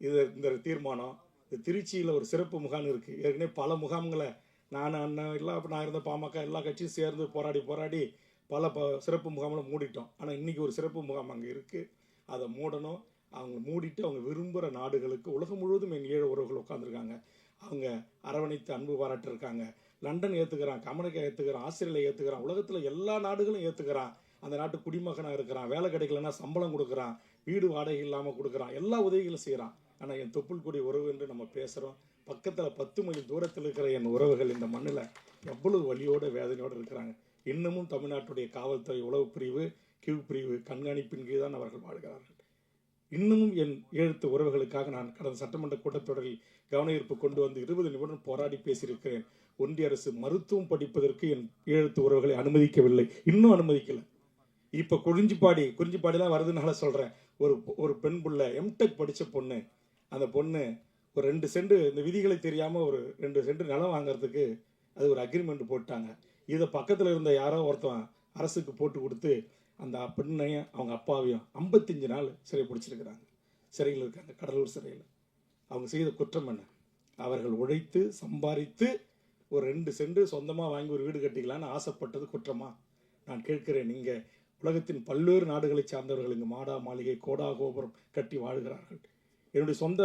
இந்த தீர்மானம். இது திருச்சியில் ஒரு சிறப்பு முகாம் இருக்குது. ஏற்கனவே பல முகாம்களை நான் அண்ணன் எல்லாம் நான் இருந்த பாமக எல்லா கட்சியும் சேர்ந்து போராடி பல சிறப்பு முகாம்களை மூடிட்டோம். ஆனால் இன்றைக்கி ஒரு சிறப்பு முகாம் அங்கே இருக்குது. அதை மூடணும். அவங்க மூடிட்டு அவங்க விரும்புகிற நாடுகளுக்கு உலகம் முழுவதும் என் ஈழ உறவுகள் உட்காந்துருக்காங்க. அவங்க அரவணைத்து அன்பு பாராட்டிருக்காங்க. லண்டன் ஏற்றுக்கிறான், அமெரிக்கா ஏற்றுக்கிறான், ஆஸ்திரேலியா ஏற்றுக்கிறான், உலகத்தில் எல்லா நாடுகளும் ஏற்றுக்கிறான். அந்த நாட்டு குடிமகனாக இருக்கிறான், வேலை கிடைக்கலன்னா சம்பளம் கொடுக்குறான், வீடு வாடகை இல்லாமல் கொடுக்குறான், எல்லா உதவிகளும் செய்கிறான். ஆனால் என் தொப்புள் கொடி உறவு என்று நம்ம பேசுகிறோம். பக்கத்தில் 10 மைல் தூரத்தில் இருக்கிற என் உறவுகள் இந்த மண்ணில் எவ்வளவு வலியோடு வேதனையோடு இருக்கிறாங்க. இன்னமும் தமிழ்நாட்டுடைய காவல்துறை உளவு பிரிவு, கியூ பிரிவு கண்காணிப்பின் கீழ் தான் அவர்கள் வாழ்கிறார்கள். இன்னமும் என் ஈழத்து உறவுகளுக்காக நான் கடந்த சட்டமன்ற கூட்டத்தொடரில் கவன ஈர்ப்பு கொண்டு வந்து 20 நிமிடம் போராடி பேசியிருக்கிறேன். ஒன்றிய அரசு மருத்துவம் படிப்பதற்கு என் ஈழத்து உறவுகளை அனுமதிக்கவில்லை, இன்னும் அனுமதிக்கலை. இப்போ குறிஞ்சிப்பாடிலாம் வருதுனால சொல்கிறேன். ஒரு பெண் புள்ள எம்டெக் படித்த பொண்ணு, அந்த பொண்ணு ஒரு 2 சென்ட் இந்த விதிகளை தெரியாமல் ஒரு 2 சென்ட் நிலம் வாங்கிறதுக்கு அது ஒரு அக்ரிமெண்ட் போட்டாங்க. இதை பக்கத்தில் இருந்த யாரோ ஒருத்தன் அரசுக்கு போட்டு கொடுத்து அந்த பெண்ணையும் அவங்க அப்பாவையும் 55 நாள் சிறை பிடிச்சிருக்கிறாங்க. சிறையில் இருக்காங்க, கடலூர் சிறையில். அவங்க செய்த குற்றம் என்ன? அவர்கள் உழைத்து சம்பாதித்து ஒரு 2 சென்ட் சொந்தமாக வாங்கி ஒரு வீடு கட்டிக்கலான்னு ஆசைப்பட்டது குற்றமா? நான் கேட்கிறேன். நீங்கள் உலகத்தின் பல்வேறு நாடுகளை சார்ந்தவர்கள் இங்கு மாடா மாளிகை, கோடா கோபுரம் கட்டி வாழ்கிறார்கள். என்னுடைய சொந்த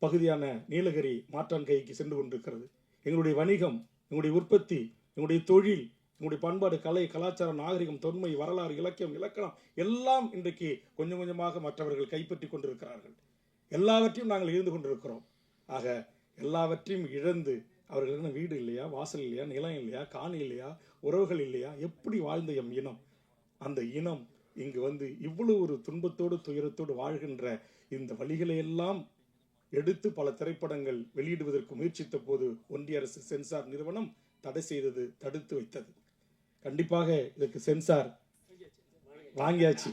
பகுதியான நீலகிரி மாற்றான் கைக்கு சென்று கொண்டிருக்கிறது. எங்களுடைய வணிகம், எங்களுடைய உற்பத்தி, எங்களுடைய தொழில், எங்களுடைய பண்பாடு, கலை, கலாச்சாரம், நாகரிகம், தொன்மை, வரலாறு, இலக்கியம், இலக்கணம் எல்லாம் இன்றைக்கு கொஞ்சம் கொஞ்சமாக மற்றவர்கள் கைப்பற்றி கொண்டிருக்கிறார்கள். எல்லாவற்றையும் நாங்கள் இழந்து கொண்டிருக்கிறோம். ஆக எல்லாவற்றையும் இழந்து அவர்களுக்கு வீடு இல்லையா, வாசல் இல்லையா, நிலம் இல்லையா, காணி இல்லையா, உறவுகள் இல்லையா, எப்படி வாழ்ந்த எம் இனம்? அந்த இனம் இங்கு வந்து இவ்வளவு ஒரு துன்பத்தோடு துயரத்தோடு வாழ்கின்ற இந்த வழிகளை எல்லாம் எடுத்து பல திரைப்படங்கள் வெளியிடுவதற்கு முயற்சித்த போது ஒன்றிய அரசு சென்சார் நிறுவனம் தடை செய்தது, தடுத்து வைத்தது. கண்டிப்பாக இதற்கு சென்சார் வாங்கியாச்சு.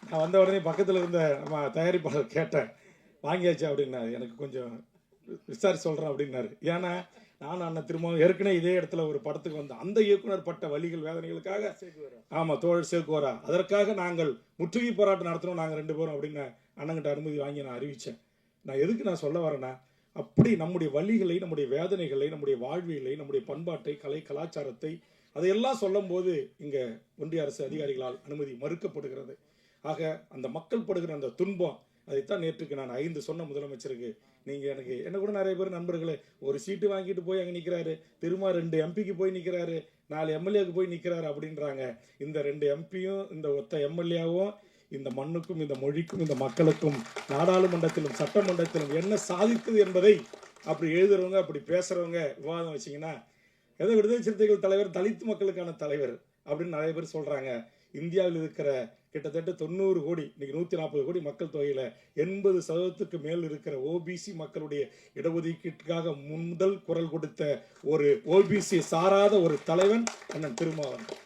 நான் வந்த உடனே பக்கத்தில் இருந்த நம்ம தயாரிப்பாளர் கேட்டேன், வாங்கியாச்சு அப்படின்னாரு. எனக்கு கொஞ்சம் விசாரி சொல்கிறேன் அப்படின்னாரு. ஏன்னா நான் அண்ணன் திரும்ப ஏற்கனவே இதே இடத்துல ஒரு படத்துக்கு வந்தேன். அந்த இயக்குனர் பட்ட வலிகள் வேதனைகளுக்காக, ஆமாம் தோழர் சேக்குவரா, அதற்காக நாங்கள் முற்றுகை போராட்டம் நடத்தணும் நாங்கள் 2 பேரும் அப்படின்னு அண்ணங்கிட்ட அனுமதி வாங்கி நான் அறிவித்தேன். நான் எதுக்கு நான் சொல்ல வரேன்னா, அப்படி நம்முடைய வலிகளை, நம்முடைய வேதனைகளை, நம்முடைய வாழ்வியலை, நம்முடைய பண்பாட்டை, கலை, கலாச்சாரத்தை, அதையெல்லாம் சொல்லும்போது இங்கே ஒன்றிய அரசு அதிகாரிகளால் அனுமதி மறுக்கப்படுகிறது. ஆக அந்த மக்கள் படுகிற அந்த துன்பம், அதைத்தான் நேற்றுக்கு நான் 5 சொன்ன முதலமைச்சருக்கு, நீங்கள் எனக்கு என்ன கூட நிறைய பேர் நண்பர்களே, ஒரு சீட்டு வாங்கிட்டு போய் அங்கே நிற்கிறாரு, திரும்ப 2 எம்பிக்கு போய் நிற்கிறாரு, 4 எம்எல்ஏக்கு போய் நிற்கிறாரு அப்படின்றாங்க. இந்த 2 எம்பியும் இந்த ஒத்த எம்எல்ஏவும் இந்த மண்ணுக்கும் இந்த மொழிக்கும் இந்த மக்களுக்கும் நாடாளுமன்றத்திலும் சட்டமன்றத்திலும் என்ன சாதித்தது என்பதை அப்படி எழுதுறவங்க, அப்படி பேசுறவங்க விவாதம் வச்சிங்கன்னா, ஏதோ விடுதலை சிறுத்தைகள் தலைவர் தலித் மக்களுக்கான தலைவர் அப்படின்னு நிறைய பேர் சொல்றாங்க. இந்தியாவில் இருக்கிற கிட்டத்தட்ட 90 கோடி, இன்னைக்கு 140 கோடி மக்கள் தொகையில 80% மேல் இருக்கிற ஓபிசி மக்களுடைய இடஒதுக்கீட்டுக்காக முதல் குரல் கொடுத்த ஒரு ஓபிசி சாராத ஒரு தலைவன் அண்ணன் திருமாவளவன்.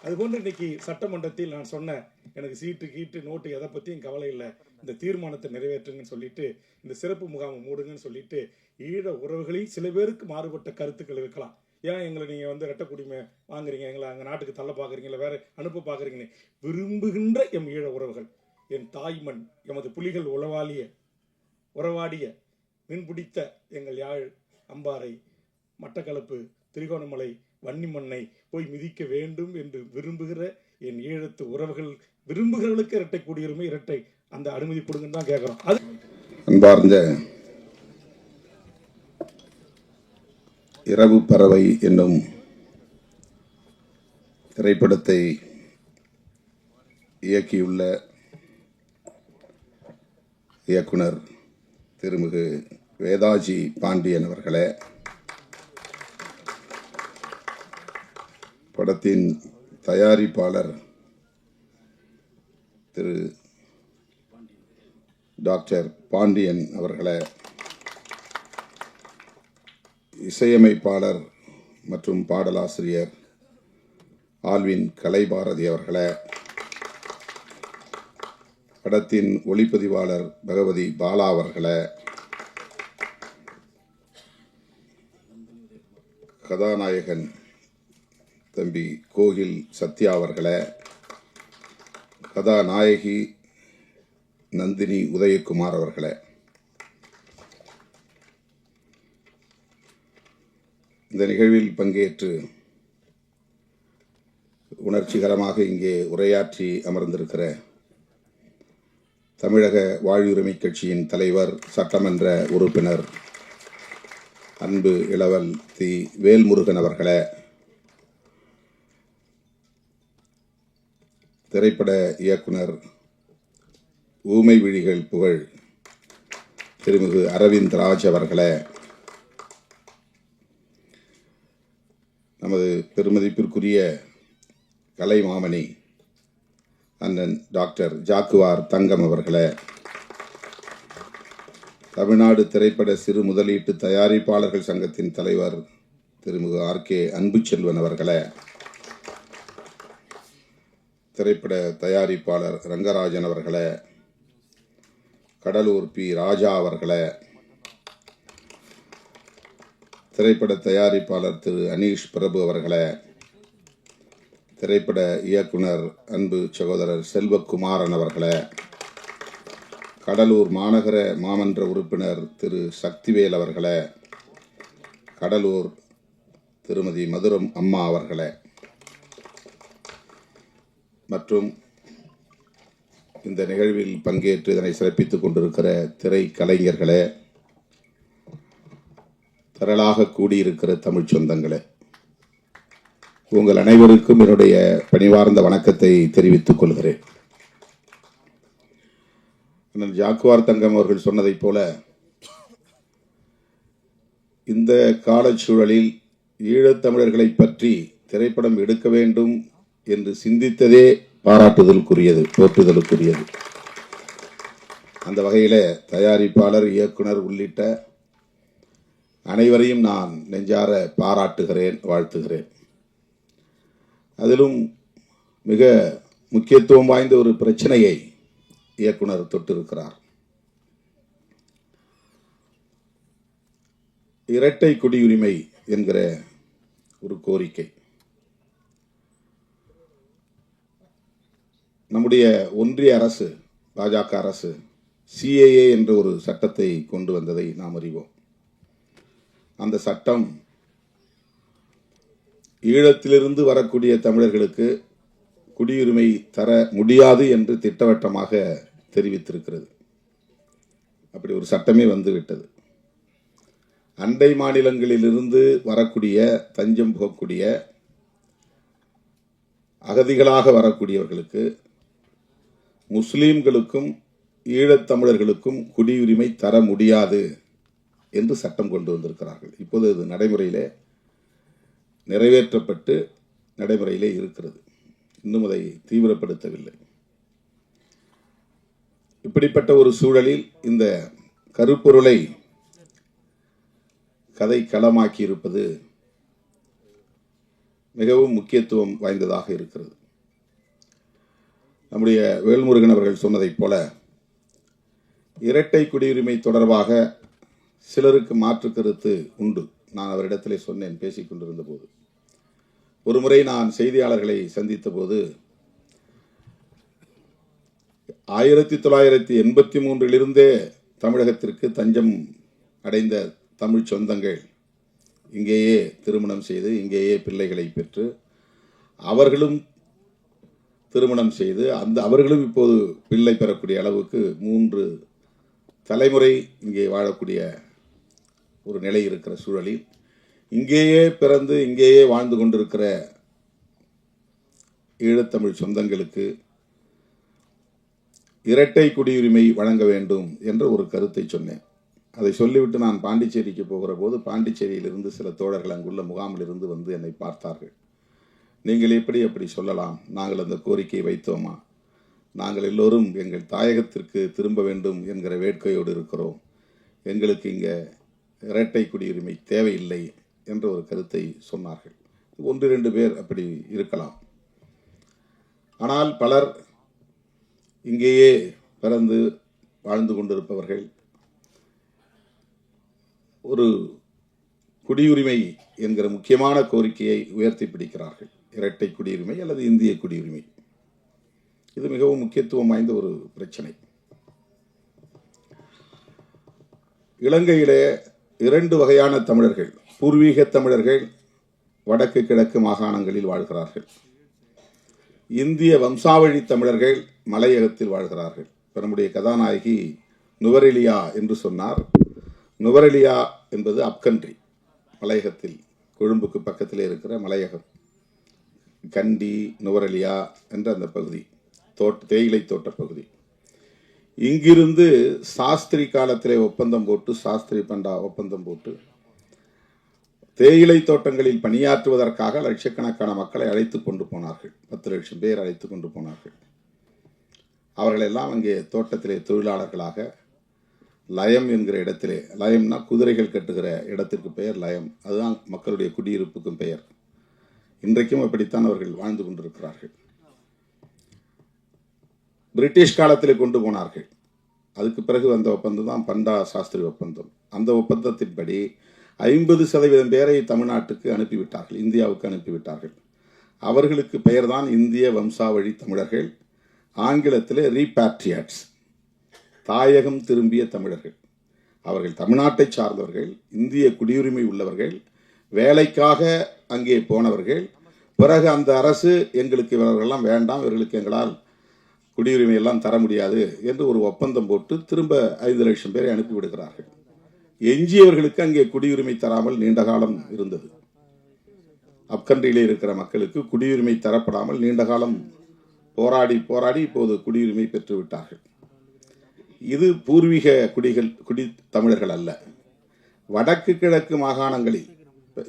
அதுபோன்று இன்னைக்கு சட்டமன்றத்தில் நான் சொன்னேன், எனக்கு சீட்டு கீட்டு நோட்டு எதை பற்றியும் கவலை இல்லை, இந்த தீர்மானத்தை நிறைவேற்றுங்கன்னு சொல்லிட்டு, இந்த சிறப்பு முகாமை மூடுங்கன்னு சொல்லிட்டு, ஈழ உறவுகளில் சில பேருக்கு மாறுபட்ட கருத்துக்கள் இருக்கலாம். ஏன் எங்களை நீங்கள் வந்து ரெட்டை குடிமை வாங்குறீங்க, எங்களை அங்கே நாட்டுக்கு தள்ள பார்க்குறீங்க, இல்லை வேற அனுப்ப பார்க்குறீங்கன்னு விரும்புகின்ற எம் ஈழ உறவுகள், என் தாய்மண், எமது புலிகள் உறவாடிய மீன்பிடித்த எங்கள் யாழ், அம்பாறை, மட்டக்களப்பு, திரிகோணமலை, வன்னிமண்ணை போய் மிதிக்க வேண்டும் என்று விரும்புகிற என் ஈழத்து உறவுகள் விரும்புகிறவர்களுக்கு இரட்டை குடியுரிமை, இரட்டை அந்த அனுமதி கொடுங்கன்னு தான் கேட்குறோம். அது அன்பார்ந்த இரவு பறவை என்னும் திரைப்படத்தை இயக்கியுள்ள இயக்குனர் திருமிகு வேதாஜி பாண்டியன் அவர்களே, படத்தின் தயாரிப்பாளர் திரு டாக்டர் பாண்டியன் அவர்களே, இசையமைப்பாளர் மற்றும் பாடலாசிரியர் ஆல்வின் கலைபாரதி அவர்களே, படத்தின் ஒளிப்பதிவாளர் பகவதி பாலா அவர்களே, கதாநாயகன் தம்பி கோகில் சத்யா அவர்களே, கதாநாயகி நந்தினி உதயகுமார் அவர்களே, இந்த நிகழ்வில் பங்கேற்று உணர்ச்சிகரமாக இங்கே உரையாற்றி அமர்ந்திருக்கிற தமிழக வாழ்வுரிமை கட்சியின் தலைவர், சட்டமன்ற உறுப்பினர் அன்பு இளவல் தி வேல்முருகன் அவர்களே, திரைப்பட இயக்குனர் ஊமை விழிகள் புகழ் திருமிகு அரவிந்த் ராஜ் அவர்களே, நமது பெருமதிப்பிற்குரிய கலைமாமணி அண்ணன் டாக்டர் ஜாக்குவார் தங்கம் அவர்களே, தமிழ்நாடு திரைப்பட சிறு முதலீட்டு தயாரிப்பாளர்கள் சங்கத்தின் தலைவர் திருமிகு RK அன்புச்செல்வன் அவர்களே, திரைப்பட தயாரிப்பாளர் ரங்கராஜன் அவர்களே, கடலூர் P. ராஜா அவர்களே, திரைப்பட தயாரிப்பாளர் திரு அனீஷ் பிரபு அவர்களே, திரைப்பட இயக்குனர் அன்பு சகோதரர் செல்வகுமாரன் அவர்களே, கடலூர் மாநகர மாமன்ற உறுப்பினர் திரு சக்திவேல் அவர்களே, கடலூர் திருமதி மதுரம் அம்மா அவர்களே, மற்றும் இந்த நிகழ்வில் பங்கேற்று இதனை சிறப்பித்துக் கொண்டிருக்கிற திரை கலைஞர்களே, திரளாக கூடியிருக்கிற தமிழ் சொந்தங்களே, உங்கள் அனைவருக்கும் என்னுடைய பணிவார்ந்த வணக்கத்தை தெரிவித்துக் கொள்கிறேன். ஜாக்குவார் தங்கம் அவர்கள் சொன்னதைப் போல, இந்த காலச்சூழலில் ஈழத்தமிழர்களை பற்றி திரைப்படம் எடுக்க வேண்டும் என்று சிந்தித்ததே பாராட்டுதலுக்குரியது, போற்றுதலுக்குரியது. அந்த வகையில தயாரிப்பாளர், இயக்குனர் உள்ளிட்ட அனைவரையும் நான் நெஞ்சார பாராட்டுகிறேன், வாழ்த்துகிறேன். அதிலும் மிக முக்கியத்துவம் வாய்ந்த ஒரு பிரச்சனையை இயக்குனர் தொட்டிருக்கிறார். இரட்டை குடியுரிமை என்கிற ஒரு கோரிக்கை. நம்முடைய ஒன்றிய அரசு, பாஜக அரசு CAA என்ற ஒரு சட்டத்தை கொண்டு வந்ததை நாம் அறிவோம். அந்த சட்டம் ஈழத்திலிருந்து வரக்கூடிய தமிழர்களுக்கு குடியுரிமை தர முடியாது என்று திட்டவட்டமாக தெரிவித்திருக்கிறது. அப்படி ஒரு சட்டமே வந்துவிட்டது. அண்டை மாநிலங்களிலிருந்து வரக்கூடிய, தஞ்சம் போகக்கூடிய, அகதிகளாக வரக்கூடியவர்களுக்கு, முஸ்லீம்களுக்கும் ஈழத்தமிழர்களுக்கும் குடியுரிமை தர முடியாது என்று சட்டம் கொண்டு வந்திருக்கிறார்கள். இப்போது இது நடைமுறையிலே நிறைவேற்றப்பட்டு நடைமுறையிலே இருக்கிறது. இன்னும் அதை தீவிரப்படுத்தவில்லை. இப்படிப்பட்ட ஒரு சூழலில் இந்த கருப்பொருளை கதை களமாக்கி இருப்பது மிகவும் முக்கியத்துவம் வாய்ந்ததாக இருக்கிறது. நம்முடைய வேல்முருகன் அவர்கள் சொன்னதைப் போல இரட்டை குடியுரிமை தொடர்பாக சிலருக்கு மாற்று கருத்து உண்டு. நான் அவரிடத்திலே சொன்னேன் பேசிக் கொண்டிருந்த போது. ஒருமுறை நான் செய்தியாளர்களை சந்தித்த போது 1983 தமிழகத்திற்கு தஞ்சம் அடைந்த தமிழ் சொந்தங்கள் இங்கேயே திருமணம் செய்து இங்கேயே பிள்ளைகளை பெற்று அவர்களும் திருமணம் செய்து அவர்களும் இப்போது பிள்ளை பெறக்கூடிய அளவுக்கு 3 தலைமுறை இங்கே வாழக்கூடிய ஒரு நிலை இருக்கிற சூழலில் இங்கேயே பிறந்து இங்கேயே வாழ்ந்து கொண்டிருக்கிற ஈழத்தமிழ் சொந்தங்களுக்கு இரட்டை குடியுரிமை வழங்க வேண்டும் என்ற ஒரு கருத்தை சொன்னேன். அதை சொல்லிவிட்டு நான் பாண்டிச்சேரிக்கு போகிற போது பாண்டிச்சேரியிலிருந்து சில தோழர்கள் அங்குள்ள முகாமில் இருந்து வந்து என்னை பார்த்தார்கள். நீங்கள் எப்படி சொல்லலாம்? நாங்கள் அந்த கோரிக்கையை வைத்தோமா? நாங்கள் எல்லோரும் எங்கள் தாயகத்திற்கு திரும்ப வேண்டும் என்கிற வேட்கையோடு இருக்கிறோம். எங்களுக்கு இங்கே இரட்டை குடியுரிமை தேவையில்லை என்ற ஒரு கருத்தை சொன்னார்கள். 1-2 பேர் அப்படி இருக்கலாம். ஆனால் பலர் இங்கேயே பிறந்து வாழ்ந்து கொண்டிருப்பவர்கள் ஒரு குடியுரிமை என்கிற முக்கியமான கோரிக்கையை உயர்த்தி பிடிக்கிறார்கள். இரட்டை குடியுரிமை அல்லது இந்திய குடியுரிமை. இது மிகவும் முக்கியத்துவம் வாய்ந்த ஒரு பிரச்சனை. இலங்கையிலே 2 வகையான தமிழர்கள், பூர்வீக தமிழர்கள் வடக்கு கிழக்கு மாகாணங்களில் வாழ்கிறார்கள். இந்திய வம்சாவழி தமிழர்கள் மலையகத்தில் வாழ்கிறார்கள். நம்முடைய கதாநாயகி நுவரெலியா என்று சொன்னார். நுவரெலியா என்பது அப்கண்ட்ரி, மலையகத்தில், கொழும்புக்கு பக்கத்திலே இருக்கிற மலையகம். கண்டி, நுவரெலியா என்ற அந்த பகுதி தேயிலை தோட்ட பகுதி. இங்கிருந்து சாஸ்திரி காலத்திலே ஒப்பந்தம் போட்டு, சாஸ்திரி பண்டா ஒப்பந்தம் போட்டு தேயிலை தோட்டங்களில் பணியாற்றுவதற்காக லட்சக்கணக்கான மக்களை அழைத்து கொண்டு போனார்கள். 10 லட்சம் பேர் அழைத்து கொண்டு போனார்கள். அவர்களெல்லாம் அங்கே தோட்டத்திலே தொழிலாளர்களாக லயம் என்கிற இடத்திலே, லயம்னா குதிரைகள் கட்டுகிற இடத்திற்கு பெயர் லயம், அதுதான் மக்களுடைய குடியிருப்புக்கும் பெயர். இன்றைக்கும் அப்படித்தான் அவர்கள் வாழ்ந்து கொண்டிருக்கிறார்கள். பிரிட்டிஷ் காலத்திலே கொண்டு போனார்கள். அதுக்கு பிறகு வந்த ஒப்பந்தம் தான் பண்டா சாஸ்திரி ஒப்பந்தம். அந்த ஒப்பந்தத்தின்படி 50% பேரை தமிழ்நாட்டுக்கு அனுப்பிவிட்டார்கள், இந்தியாவுக்கு அனுப்பிவிட்டார்கள். அவர்களுக்கு பெயர்தான் இந்திய வம்சாவழி தமிழர்கள். ஆங்கிலத்திலே ரீபேட்ரியாட்ஸ், தாயகம் திரும்பிய தமிழர்கள். அவர்கள் தமிழ்நாட்டை சார்ந்தவர்கள், இந்திய குடியுரிமை உள்ளவர்கள், வேலைக்காக அங்கே போனவர்கள். பிறகு அந்த அரசு எங்களுக்கு இவர்களெல்லாம் வேண்டாம், இவர்களுக்கு எங்களால் குடியுரிமை எல்லாம் தர முடியாது என்று ஒரு ஒப்பந்தம் போட்டு திரும்ப 5 லட்சம் பேரை அனுப்பிவிடுகிறார்கள். எஞ்சியவர்களுக்கு அங்கே குடியுரிமை தராமல் நீண்ட காலம் இருந்தது. அப்கண்ட்ரியிலே இருக்கிற மக்களுக்கு குடியுரிமை தரப்படாமல் நீண்ட காலம் போராடி இப்போது குடியுரிமை பெற்றுவிட்டார்கள். இது பூர்வீக குடி தமிழர்கள் அல்ல. வடக்கு கிழக்கு மாகாணங்களில்,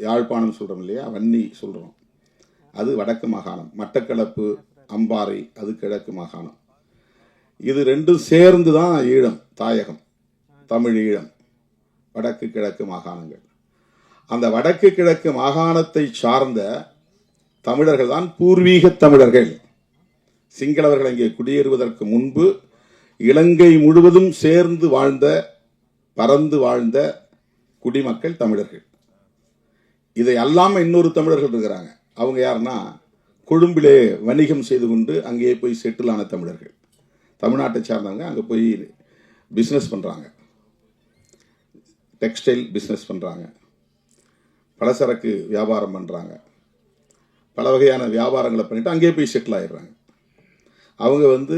யாழ்ப்பாணம் சொல்றோம் இல்லையா, வன்னி சொல்றோம், அது வடக்கு மாகாணம். மட்டக்களப்பு, அம்பாறை அது கிழக்கு மாகாணம். இது 2 சேர்ந்து தான் ஈழம், தாயகம், தமிழ் ஈழம், வடக்கு கிழக்கு மாகாணங்கள். அந்த வடக்கு கிழக்கு மாகாணத்தை சார்ந்த தமிழர்கள் தான் பூர்வீக தமிழர்கள். சிங்களவர்கள் அங்கே குடியேறுவதற்கு முன்பு இலங்கை முழுவதும் சேர்ந்து வாழ்ந்த, பறந்து வாழ்ந்த குடிமக்கள் தமிழர்கள். இதை அல்லாம இன்னொரு தமிழர்கள் இருக்கிறாங்க. அவங்க யாருன்னா, கொழும்பிலே வணிகம் செய்து கொண்டு அங்கேயே போய் செட்டில் ஆன தமிழர்கள். தமிழ்நாட்டை சார்ந்தவங்க அங்கே போய் பிஸ்னஸ் பண்ணுறாங்க, டெக்ஸ்டைல் பிஸ்னஸ் பண்ணுறாங்க, பலசரக்கு வியாபாரம் பண்ணுறாங்க. பல வகையான வியாபாரங்களை பண்ணிட்டு அங்கேயே போய் செட்டில் ஆயிடுறாங்க. அவங்க வந்து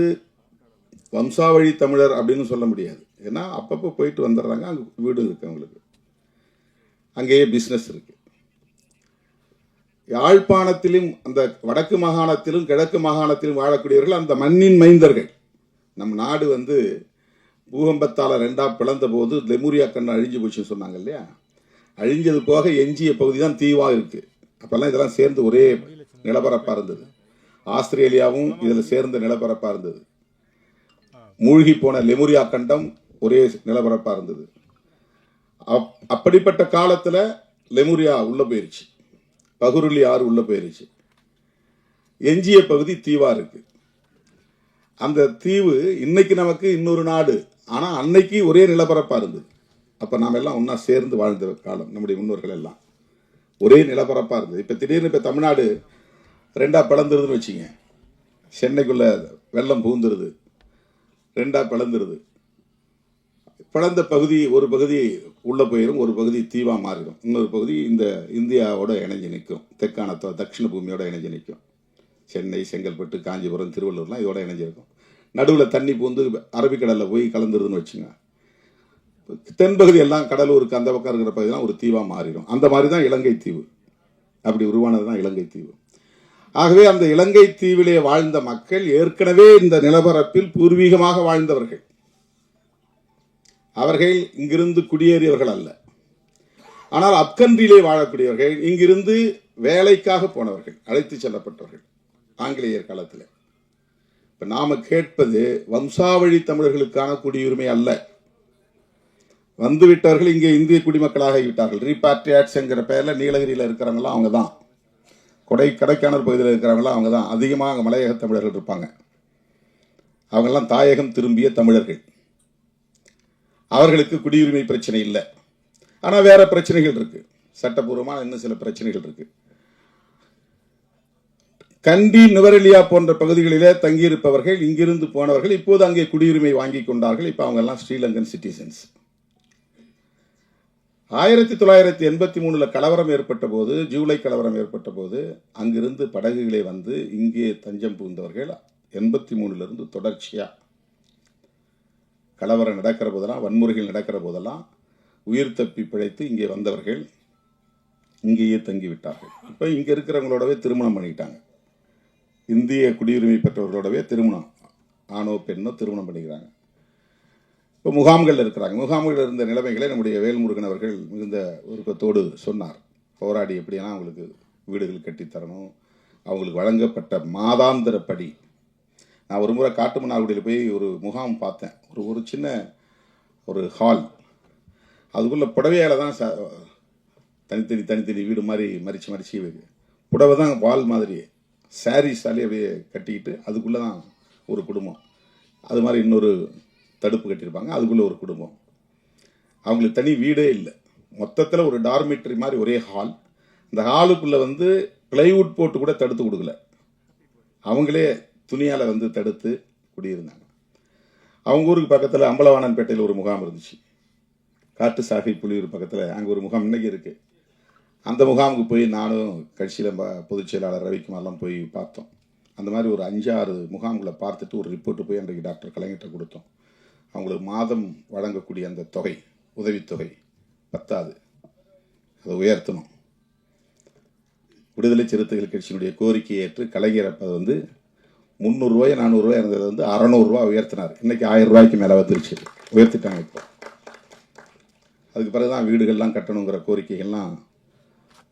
வம்சாவழி தமிழர் அப்படின்னு சொல்ல முடியாது. ஏன்னா அப்பப்போ போயிட்டு வந்துடுறாங்க. அங்கே வீடு இருக்குது, அவங்களுக்கு அங்கேயே பிஸ்னஸ் இருக்குது. யாழ்ப்பாணத்திலும் அந்த வடக்கு மாகாணத்திலும் கிழக்கு மாகாணத்திலும் வாழக்கூடியவர்கள் அந்த மண்ணின் மைந்தர்கள். நம் நாடு வந்து பூகம்பத்தால் 2ஆ பிளந்த போது லெமுரியா கண்ணு அழிஞ்சு போச்சுன்னு சொன்னாங்க இல்லையா? அழிஞ்சது போக எஞ்சிய பகுதி தான் தீவாக இருக்குது. அப்போல்லாம் இதெல்லாம் சேர்ந்து ஒரே நிலப்பரப்பாக இருந்தது. ஆஸ்திரேலியாவும் இதில் சேர்ந்த நிலப்பரப்பாக இருந்தது. மூழ்கி போன லெமுரியா கண்டம் ஒரே நிலப்பரப்பாக இருந்தது. அப்படிப்பட்ட காலத்தில் லெமுரியா உள்ள போயிருச்சு, பகுருளி ஆறு உள்ள போயிருச்சு. எஞ்சிய பகுதி தீவா இருக்கு. அந்த தீவு இன்னைக்கு நமக்கு இன்னொரு நாடு, ஆனால் அன்னைக்கு ஒரே நிலப்பரப்பாக இருந்தது. அப்போ நாம் எல்லாம் ஒன்றா சேர்ந்து வாழ்ந்த காலம். நம்முடைய முன்னோர்கள் எல்லாம் ஒரே நிலப்பரப்பாக இருந்தது. இப்போ திடீர்னு இப்போ தமிழ்நாடு 2ஆ பிளந்துருதுன்னு வச்சுங்க. சென்னைக்குள்ள வெள்ளம் புகுந்துருது, 2ஆ பிளந்துருது. பிளந்த பகுதி ஒரு பகுதி உள்ளே போயிடும், ஒரு பகுதி தீவா மாறிடும், இன்னொரு பகுதி இந்த இந்தியாவோட இணைஞ்சு நிற்கும். தெற்கான தட்சிண பூமியோட இணைஞ்சு நிற்கும். சென்னை, செங்கல்பட்டு, காஞ்சிபுரம், திருவள்ளூர்லாம் இதோட இணைஞ்சிருக்கும். நடுவில் தண்ணி பூந்து அரபிக்கடலில் போய் கலந்துருதுன்னு வச்சுங்க. தென்பகுதி எல்லாம் கடலூருக்கு அந்த பக்கம் இருக்கிற பகுதியெல்லாம் ஒரு தீவாக மாறிடும். அந்த மாதிரி தான் இலங்கை தீவு. அப்படி உருவானது தான் இலங்கை தீவு. ஆகவே அந்த இலங்கை தீவிலே வாழ்ந்த மக்கள் ஏற்கனவே இந்த நிலப்பரப்பில் பூர்வீகமாக வாழ்ந்தவர்கள். அவர்கள் இங்கிருந்து குடியேறியவர்கள் அல்ல. ஆனால் அப்கன்றிலே வாழக்கூடியவர்கள், இங்கிருந்து வேலைக்காக போனவர்கள், அழைத்து செல்லப்பட்டவர்கள் ஆங்கிலேயர் காலத்தில். இப்போ நாம கேட்பது வம்சாவழி தமிழர்களுக்கான குடியுரிமை அல்ல. வந்துவிட்டவர்கள் இங்கே இந்திய குடிமக்களாக விட்டார்கள். ரீபாட்ரியாட்ஸ் என்கிற பெயரில் நீலகிரியில் இருக்கிறவங்களாம் அவங்க தான். கொடைக்கானல் பகுதியில் இருக்கிறவங்களாம் அவங்க தான். அதிகமாக மலையக தமிழர்கள் இருப்பாங்க. அவங்கெல்லாம் தாயகம் திரும்பிய தமிழர்கள். அவர்களுக்கு குடியுரிமை பிரச்சனை இல்லை. ஆனால் வேற பிரச்சனைகள் இருக்கு. சட்டப்பூர்வமான இன்னும் சில பிரச்சனைகள் இருக்கு. கண்டி, நுவரெலியா போன்ற பகுதிகளிலே தங்கியிருப்பவர்கள், இங்கிருந்து போனவர்கள் இப்போது அங்கே குடியுரிமை வாங்கி கொண்டார்கள். இப்போ அவங்க எல்லாம் ஸ்ரீலங்கன் சிட்டிசன்ஸ். 1983 கலவரம் ஏற்பட்ட போது, ஜூலை கலவரம் ஏற்பட்ட போது, அங்கிருந்து படகுகளே வந்து இங்கே தஞ்சம் புகுந்தவர்கள் 83 தொடர்ச்சியா கலவரம் நடக்கிற போதெல்லாம், வன்முறைகள் நடக்கிற போதெல்லாம் உயிர் தப்பி பிழைத்து இங்கே வந்தவர்கள் இங்கேயே தங்கிவிட்டார்கள். இப்போ இங்கே இருக்கிறவங்களோடவே திருமணம் பண்ணிக்கிட்டாங்க. இந்திய குடியுரிமை பெற்றவர்களோடவே திருமணம், ஆணோ பெண்ணோ திருமணம் பண்ணிக்கிறாங்க. இப்போ முகாம்கள் இருக்கிறாங்க. முகாம்கள் இருந்த நிலைமைகளை நம்முடைய வேல்முருகன் அவர்கள் மிகுந்த விருப்பத்தோடு சொன்னார். போராடி எப்படியெல்லாம் அவங்களுக்கு வீடுகள் கட்டித்தரணும், அவங்களுக்கு வழங்கப்பட்ட மாதாந்திரப்படி. நான் ஒரு முறை காட்டுமன்னார்குடியில் போய் ஒரு முகாம் பார்த்தேன். ஒரு சின்ன ஒரு ஹால், அதுக்குள்ள புடவையால் தான் தனித்தனி வீடு மாதிரி மறிச்சு புடவை தான் வால் மாதிரி சாரீஸாலே அப்படியே கட்டிக்கிட்டு அதுக்குள்ளே தான் ஒரு குடும்பம். அது மாதிரி இன்னொரு தடுப்பு கட்டியிருப்பாங்க, அதுக்குள்ளே ஒரு குடும்பம். அவங்களுக்கு தனி வீடே இல்லை. மொத்தத்தில் ஒரு டார்மிட்ரி மாதிரி ஒரே ஹால். அந்த ஹாலுக்குள்ளே வந்து பிளைவுட் போட்டு கூட தடுத்து கொடுக்கல, அவங்களே துணியால் வந்து தடுத்து குடியிருந்தாங்க. அவங்க ஊருக்கு பக்கத்தில் அம்பலவாணன்பேட்டையில் ஒரு முகாம் இருந்துச்சு. காட்டு சாகை புலியூர் பக்கத்தில் அங்கே ஒரு முகாம் இன்னைக்கு இருக்குது. அந்த முகாமுக்கு போய் நானும் கட்சியில் பொதுச் செயலாளர் ரவிக்குமார்லாம் போய் பார்த்தோம். அந்த மாதிரி ஒரு 5-6 முகாம்களை பார்த்துட்டு ஒரு ரிப்போர்ட்டு போய் அன்றைக்கு டாக்டர் கலைஞர்கிட்ட கொடுத்தோம். அவங்களுக்கு மாதம் வழங்கக்கூடிய அந்த தொகை, உதவித்தொகை பத்தாது, அதை உயர்த்தணும். விடுதலை சிறுத்தைகள் கட்சியினுடைய கோரிக்கையை ஏற்று கலைஞர் அப்போ வந்து 300 ரூபாய் 400 ரூபாய் இருந்தது வந்து 600 ரூபா உயர்த்தினார். இன்னைக்கு 1000 ரூபாய்க்கு மேலே வந்துருச்சு, உயர்த்திட்டாங்க. இப்போ அதுக்கு பிறகுதான் வீடுகள்லாம் கட்டணுங்கிற கோரிக்கைகள்லாம்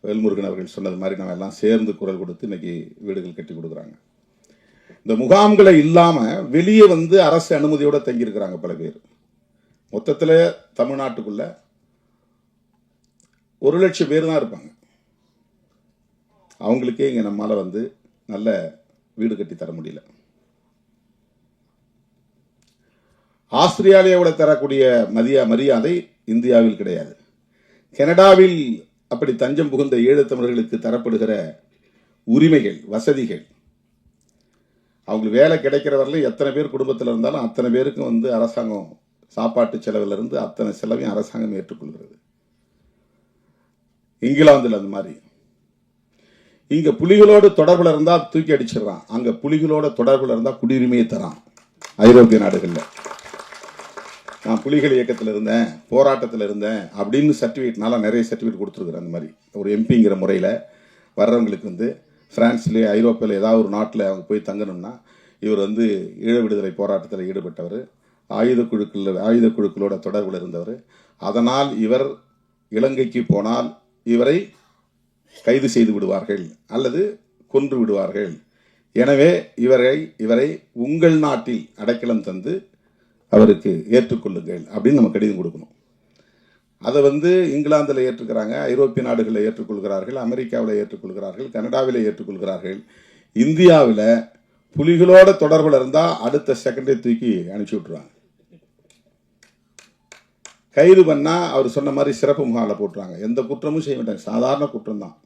வேல்முருகன் அவர்கள் சொன்னது மாதிரி நம்ம எல்லாம் சேர்ந்து குரல் கொடுத்து இன்னைக்கு வீடுகள் கட்டி கொடுக்குறாங்க. இந்த முகாம்களை இல்லாமல் வெளியே வந்து அரசு அனுமதியோடு தங்கியிருக்கிறாங்க பல பேர். மொத்தத்தில் தமிழ்நாட்டுக்குள்ள 1 லட்சம் பேர் தான் இருப்பாங்க. அவங்களுக்கே இங்கே நம்மளால் வந்து நல்ல வீடு கட்டி தர முடியல. ஆஸ்திரேலியாவோட தரக்கூடிய மரியாதை இந்தியாவில் கிடையாது. கனடாவில் அப்படி தஞ்சம் புகுந்த ஈழத் தமிழர்களுக்கு தரப்படுகிற உரிமைகள், வசதிகள், அவங்களுக்கு வேலை கிடைக்கிற வரலையும் எத்தனை பேர் குடும்பத்தில் இருந்தாலும் அத்தனை பேருக்கும் வந்து அரசாங்கம் சாப்பாட்டு செலவில் இருந்து அத்தனை செலவையும் அரசாங்கம் ஏற்றுக்கொள்கிறது. இங்கிலாந்தில் அந்த மாதிரி. இங்க புலிகளோடு தொடர்புல இருந்தா தூக்கி அடிச்சிடறான், அங்க புலிகளோட தொடர்புல இருந்தா குடியுரிமையை தரான் ஐரோப்பிய நாடுகள்ல. நான் புலிகள் இயக்கத்தில் இருந்தேன், போராட்டத்தில் இருந்தேன் அப்படின்னு சர்டிஃபிகேட்னால நிறைய சர்டிஃபிகேட் கொடுத்துருக்குறேன். அந்த மாதிரி ஒரு எம்பிங்கிற முறையில் வர்றவங்களுக்கு வந்து பிரான்ஸ்லேயே ஐரோப்பியில் ஏதாவது ஒரு நாட்டில் அவங்க போய் தங்கணும்னா, இவர் வந்து ஈழ விடுதலை போராட்டத்தில் ஈடுபட்டவர், ஆயுத குழுக்களோட தொடர்பில் இருந்தவர். அதனால் இவர் இலங்கைக்கு போனால் இவரை கைது செய்து விடுவார்கள் அல்லது கொன்று விடுவார்கள். எனவே இவரை உங்கள் நாட்டில் அடைக்கலம் தந்து அவருக்கு ஏற்றுக்கொள்ளுங்கள் அப்படின்னு நம்ம கடிதம் கொடுக்கணும். அதை வந்து இங்கிலாந்தில் ஏற்றுக்கிறாங்க, ஐரோப்பிய நாடுகளில் ஏற்றுக்கொள்கிறார்கள், அமெரிக்காவில் ஏற்றுக்கொள்கிறார்கள், கனடாவில் ஏற்றுக்கொள்கிறார்கள். இந்தியாவில் புலிகளோட தொடர்பில் இருந்தால் அடுத்த செகண்டே தூக்கி அனுப்பிச்சி விட்டுருவாங்க. கைது பண்ணால் அவர் சொன்ன மாதிரி சிறப்பு முகாமில் போட்டுருவாங்க. எந்த குற்றமும் செய்ய மாட்டாங்க, சாதாரண குற்றம் தான்.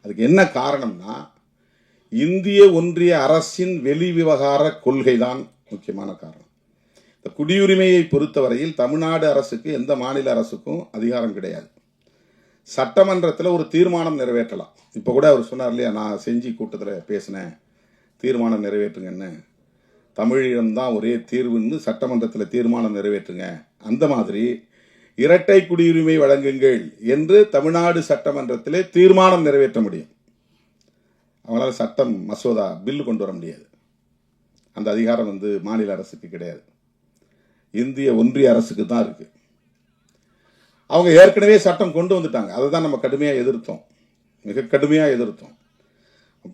அதுக்கு என்ன காரணம்னா, இந்திய ஒன்றிய அரசின் வெளி விவகார கொள்கை தான் முக்கியமான காரணம். இந்த குடியுரிமையை பொறுத்தவரையில் தமிழ்நாடு அரசுக்கு எந்த மாநில அரசுக்கும் அதிகாரம் கிடையாது. சட்டமன்றத்தில் ஒரு தீர்மானம் நிறைவேற்றலாம். இப்போ கூட அவர் சொன்னார் இல்லையா, நான் செஞ்சி கூட்டத்தில் பேசினேன், தீர்மானம் நிறைவேற்றுங்கன்னு, தமிழிடம்தான் ஒரே தீர்வுன்னு சட்டமன்றத்தில் தீர்மானம் நிறைவேற்றுங்க. அந்த மாதிரி இரட்டை குடியுரிமை வழங்குங்கள் என்று தமிழ்நாடு சட்டமன்றத்திலே தீர்மானம் நிறைவேற்ற முடியும். அவங்களால சட்டம் மசோதா பில்லு கொண்டு வர முடியாது. அந்த அதிகாரம் வந்து மாநில அரசுக்கு கிடையாது, இந்திய ஒன்றிய அரசுக்கு தான் இருக்கு. அவங்க ஏற்கனவே சட்டம் கொண்டு வந்துட்டாங்க, அதை தான் நம்ம கடுமையாக எதிர்த்தோம், மிக கடுமையாக எதிர்த்தோம்.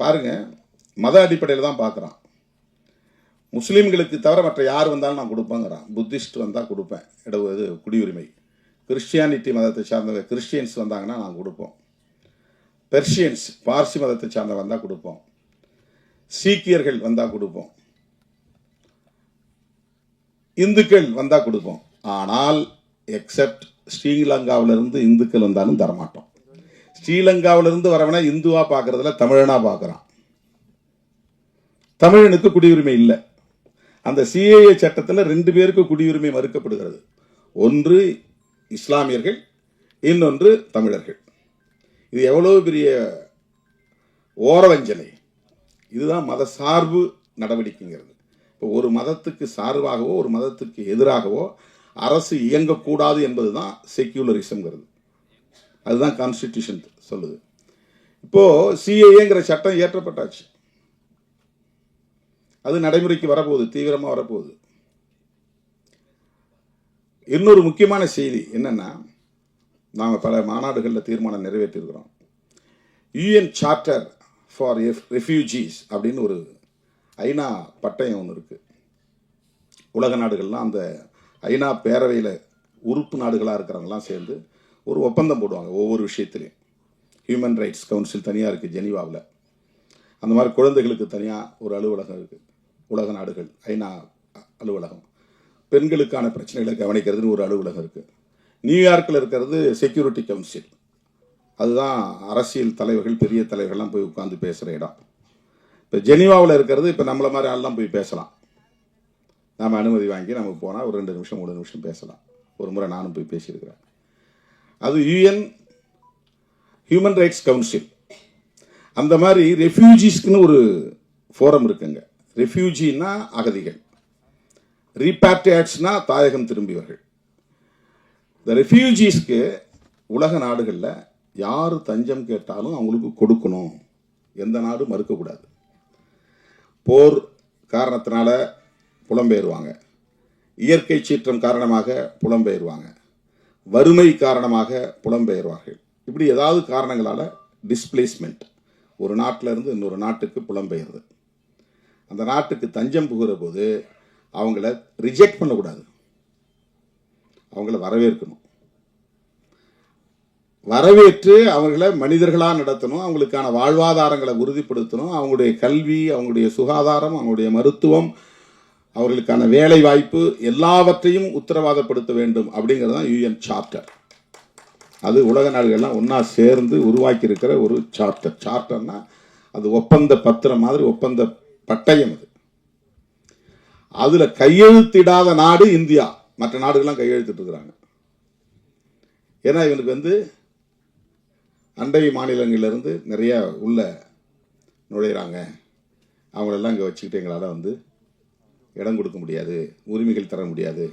பாருங்க, மத அடிப்படையில் தான் பார்க்குறான். முஸ்லீம்களுக்கு தவிர மற்ற யார் வந்தாலும் நான் கொடுப்பேங்கிறான். புத்திஸ்ட் வந்தால் கொடுப்பேன் இது குடியுரிமை. கிறிஸ்டியானிட்டி மதத்தை சார்ந்த கிறிஸ்டியன்ஸ் வந்தாங்கன்னா நான் கொடுப்போம். பெர்ஷியன்ஸ் பார்சி மதத்தை சார்ந்த வந்தால் கொடுப்போம். சீக்கியர்கள் வந்தால் கொடுப்போம். இந்துக்கள் வந்தால் கொடுப்போம். ஆனால் எக்ஸப்ட் ஸ்ரீலங்காவிலிருந்து இந்துக்கள் வந்தாலும் தரமாட்டோம். ஸ்ரீலங்காவிலிருந்து வரவனா இந்துவா பார்க்கறதுல தமிழனா பார்க்குறான். தமிழனுக்கு குடியுரிமை இல்லை. அந்த சிஏஏ சட்டத்தில் 2 பேருக்கு குடியுரிமை மறுக்கப்படுகிறது. ஒன்று இஸ்லாமியர்கள், இன்னொன்று தமிழர்கள். இது எவ்வளவு பெரிய ஓரவஞ்சனை! இதுதான் மத சார்பு நடவடிக்கைங்கிறது. இப்போ ஒரு மதத்துக்கு சார்பாகவோ ஒரு மதத்துக்கு எதிராகவோ அரசு இயங்கக்கூடாது என்பதுதான் செக்யூலரிசம்ங்கிறது. அதுதான் கான்ஸ்டிடியூஷன் சொல்லுது. இப்போ சிஏஏங்கிற சட்டம் இயற்றப்பட்டாச்சு, அது நடைமுறைக்கு வரப்போகுது, தீவிரமாக வரப்போகுது. இன்னொரு முக்கியமான செய்தி என்னன்னா, நாங்கள் பல மாநாடுகளில் தீர்மானம் நிறைவேற்றிருக்கிறோம். யூஎன் சார்ட்டர் ஃபார் ரெஃப்யூஜிஸ் அப்படின்னு ஒரு ஐநா பட்டயம் ஒன்று இருக்கு. உலக நாடுகள்லாம் அந்த ஐநா பேரவையில் உறுப்பு நாடுகளாக இருக்கிறவங்கலாம் சேர்ந்து ஒரு ஒப்பந்தம் போடுவாங்க ஒவ்வொரு விஷயத்திலையும். ஹியூமன் ரைட்ஸ் கவுன்சில் தனியாக இருக்குது ஜெனீவாவில். அந்த மாதிரி குழந்தைகளுக்கு தனியாக ஒரு அலுவலகம் இருக்குது. உலக நாடுகள் ஐநா அலுவலகம். பெண்களுக்கான பிரச்சனைகளை கவனிக்கிறதுன்னு ஒரு அலுவலகம் இருக்குது. நியூயார்க்கில் இருக்கிறது செக்யூரிட்டி கவுன்சில். அதுதான் அரசியல் தலைவர்கள், பெரிய தலைவர்கள்லாம் போய் உட்காந்து பேசுகிற இடம். இப்போ ஜெனீவாவில் இருக்கிறது இப்போ நம்மளை மாதிரி ஆள்லாம் போய் பேசலாம். நாம் அனுமதி வாங்கி நம்ம போனால் ஒரு 2 நிமிஷம் 3 நிமிஷம் பேசலாம். ஒரு முறை நானும் போய் பேசியிருக்கிறேன். அது யூஎன் ஹியூமன் ரைட்ஸ் கவுன்சில். அந்த மாதிரி ரெஃப்யூஜிஸ்க்குன்னு ஒரு ஃபோரம் இருக்குங்க. ரெஃப்யூஜின்னா அகதிகள், ரீபேட்ரியாட்ஸ்னா தாயகம் திரும்பியவர்கள். இந்த ரெஃப்யூஜிஸ்க்கு உலக நாடுகளில் யார் தஞ்சம் கேட்டாலும் அவங்களுக்கு கொடுக்கணும், எந்த நாடும் மறுக்கக்கூடாது. போர் காரணத்தினால புலம்பெயர்வாங்க, இயற்கை சீற்றம் காரணமாக புலம்பெயர்வாங்க, வறுமை காரணமாக புலம்பெயர்வார்கள். இப்படி ஏதாவது காரணங்களால் டிஸ்பிளேஸ்மெண்ட், ஒரு நாட்டில் இருந்து இன்னொரு நாட்டுக்கு புலம்பெயர்து. அந்த நாட்டுக்கு தஞ்சம் புகிற போது அவங்கள ரிஜெக்ட் பண்ணக்கூடாது, அவங்கள வரவேற்கணும். வரவேற்று அவங்கள மனிதர்களாக நடத்தணும், அவங்களுக்கான வாழ்வாதாரங்களை உறுதிப்படுத்தணும். அவங்களுடைய கல்வி, அவங்களுடைய சுகாதாரம், அவங்களுடைய மருத்துவம், அவர்களுக்கான வேலை வாய்ப்பு எல்லாவற்றையும் உத்தரவாதப்படுத்த வேண்டும் அப்படிங்கிறது தான் யூஎன் சார்ட்டர். அது உலக நாடுகள்லாம் ஒன்றா சேர்ந்து உருவாக்கி இருக்கிற ஒரு சார்ட்டர். சார்ட்டர்னா அது ஒப்பந்த பத்திரம் மாதிரி, ஒப்பந்த பட்டயம். அது அதுல கையெழுத்திடாத நாடு இந்தியா. மற்ற நாடுகள்லாம் கையெழுத்திட்டு இருக்கிறாங்க. ஏன்னா இவனுக்கு அண்டை மாநிலங்களிலிருந்து நிறைய உள்ள நுழையிறாங்க, அவங்களெல்லாம் இங்கே வச்சுக்கிட்டு எங்களால் வந்து இடம் கொடுக்க முடியாது, உரிமைகள் தர முடியாது.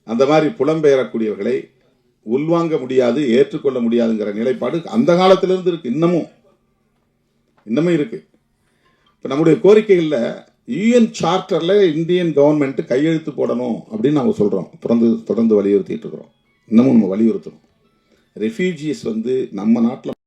அந்த மாதிரி புலம்பெயரக்கூடியவர்களை உள்வாங்க முடியாது, ஏற்றுக்கொள்ள முடியாதுங்கிற நிலைப்பாடு அந்த காலத்திலிருந்து இருக்கு, இன்னமும் இருக்கு. இப்போ நம்முடைய கோரிக்கைகளில் யூஎன் சார்ட்டரில் இந்தியன் கவர்மெண்ட் கையெழுத்து போடணும் அப்படின்னு நாங்கள் சொல்கிறோம், தொடர்ந்து வலியுறுத்திட்டு இருக்கிறோம். இன்னமும் நம்ம வலியுறுத்தணும். ரெஃப்யூஜிஸ் வந்து நம்ம நாட்டில்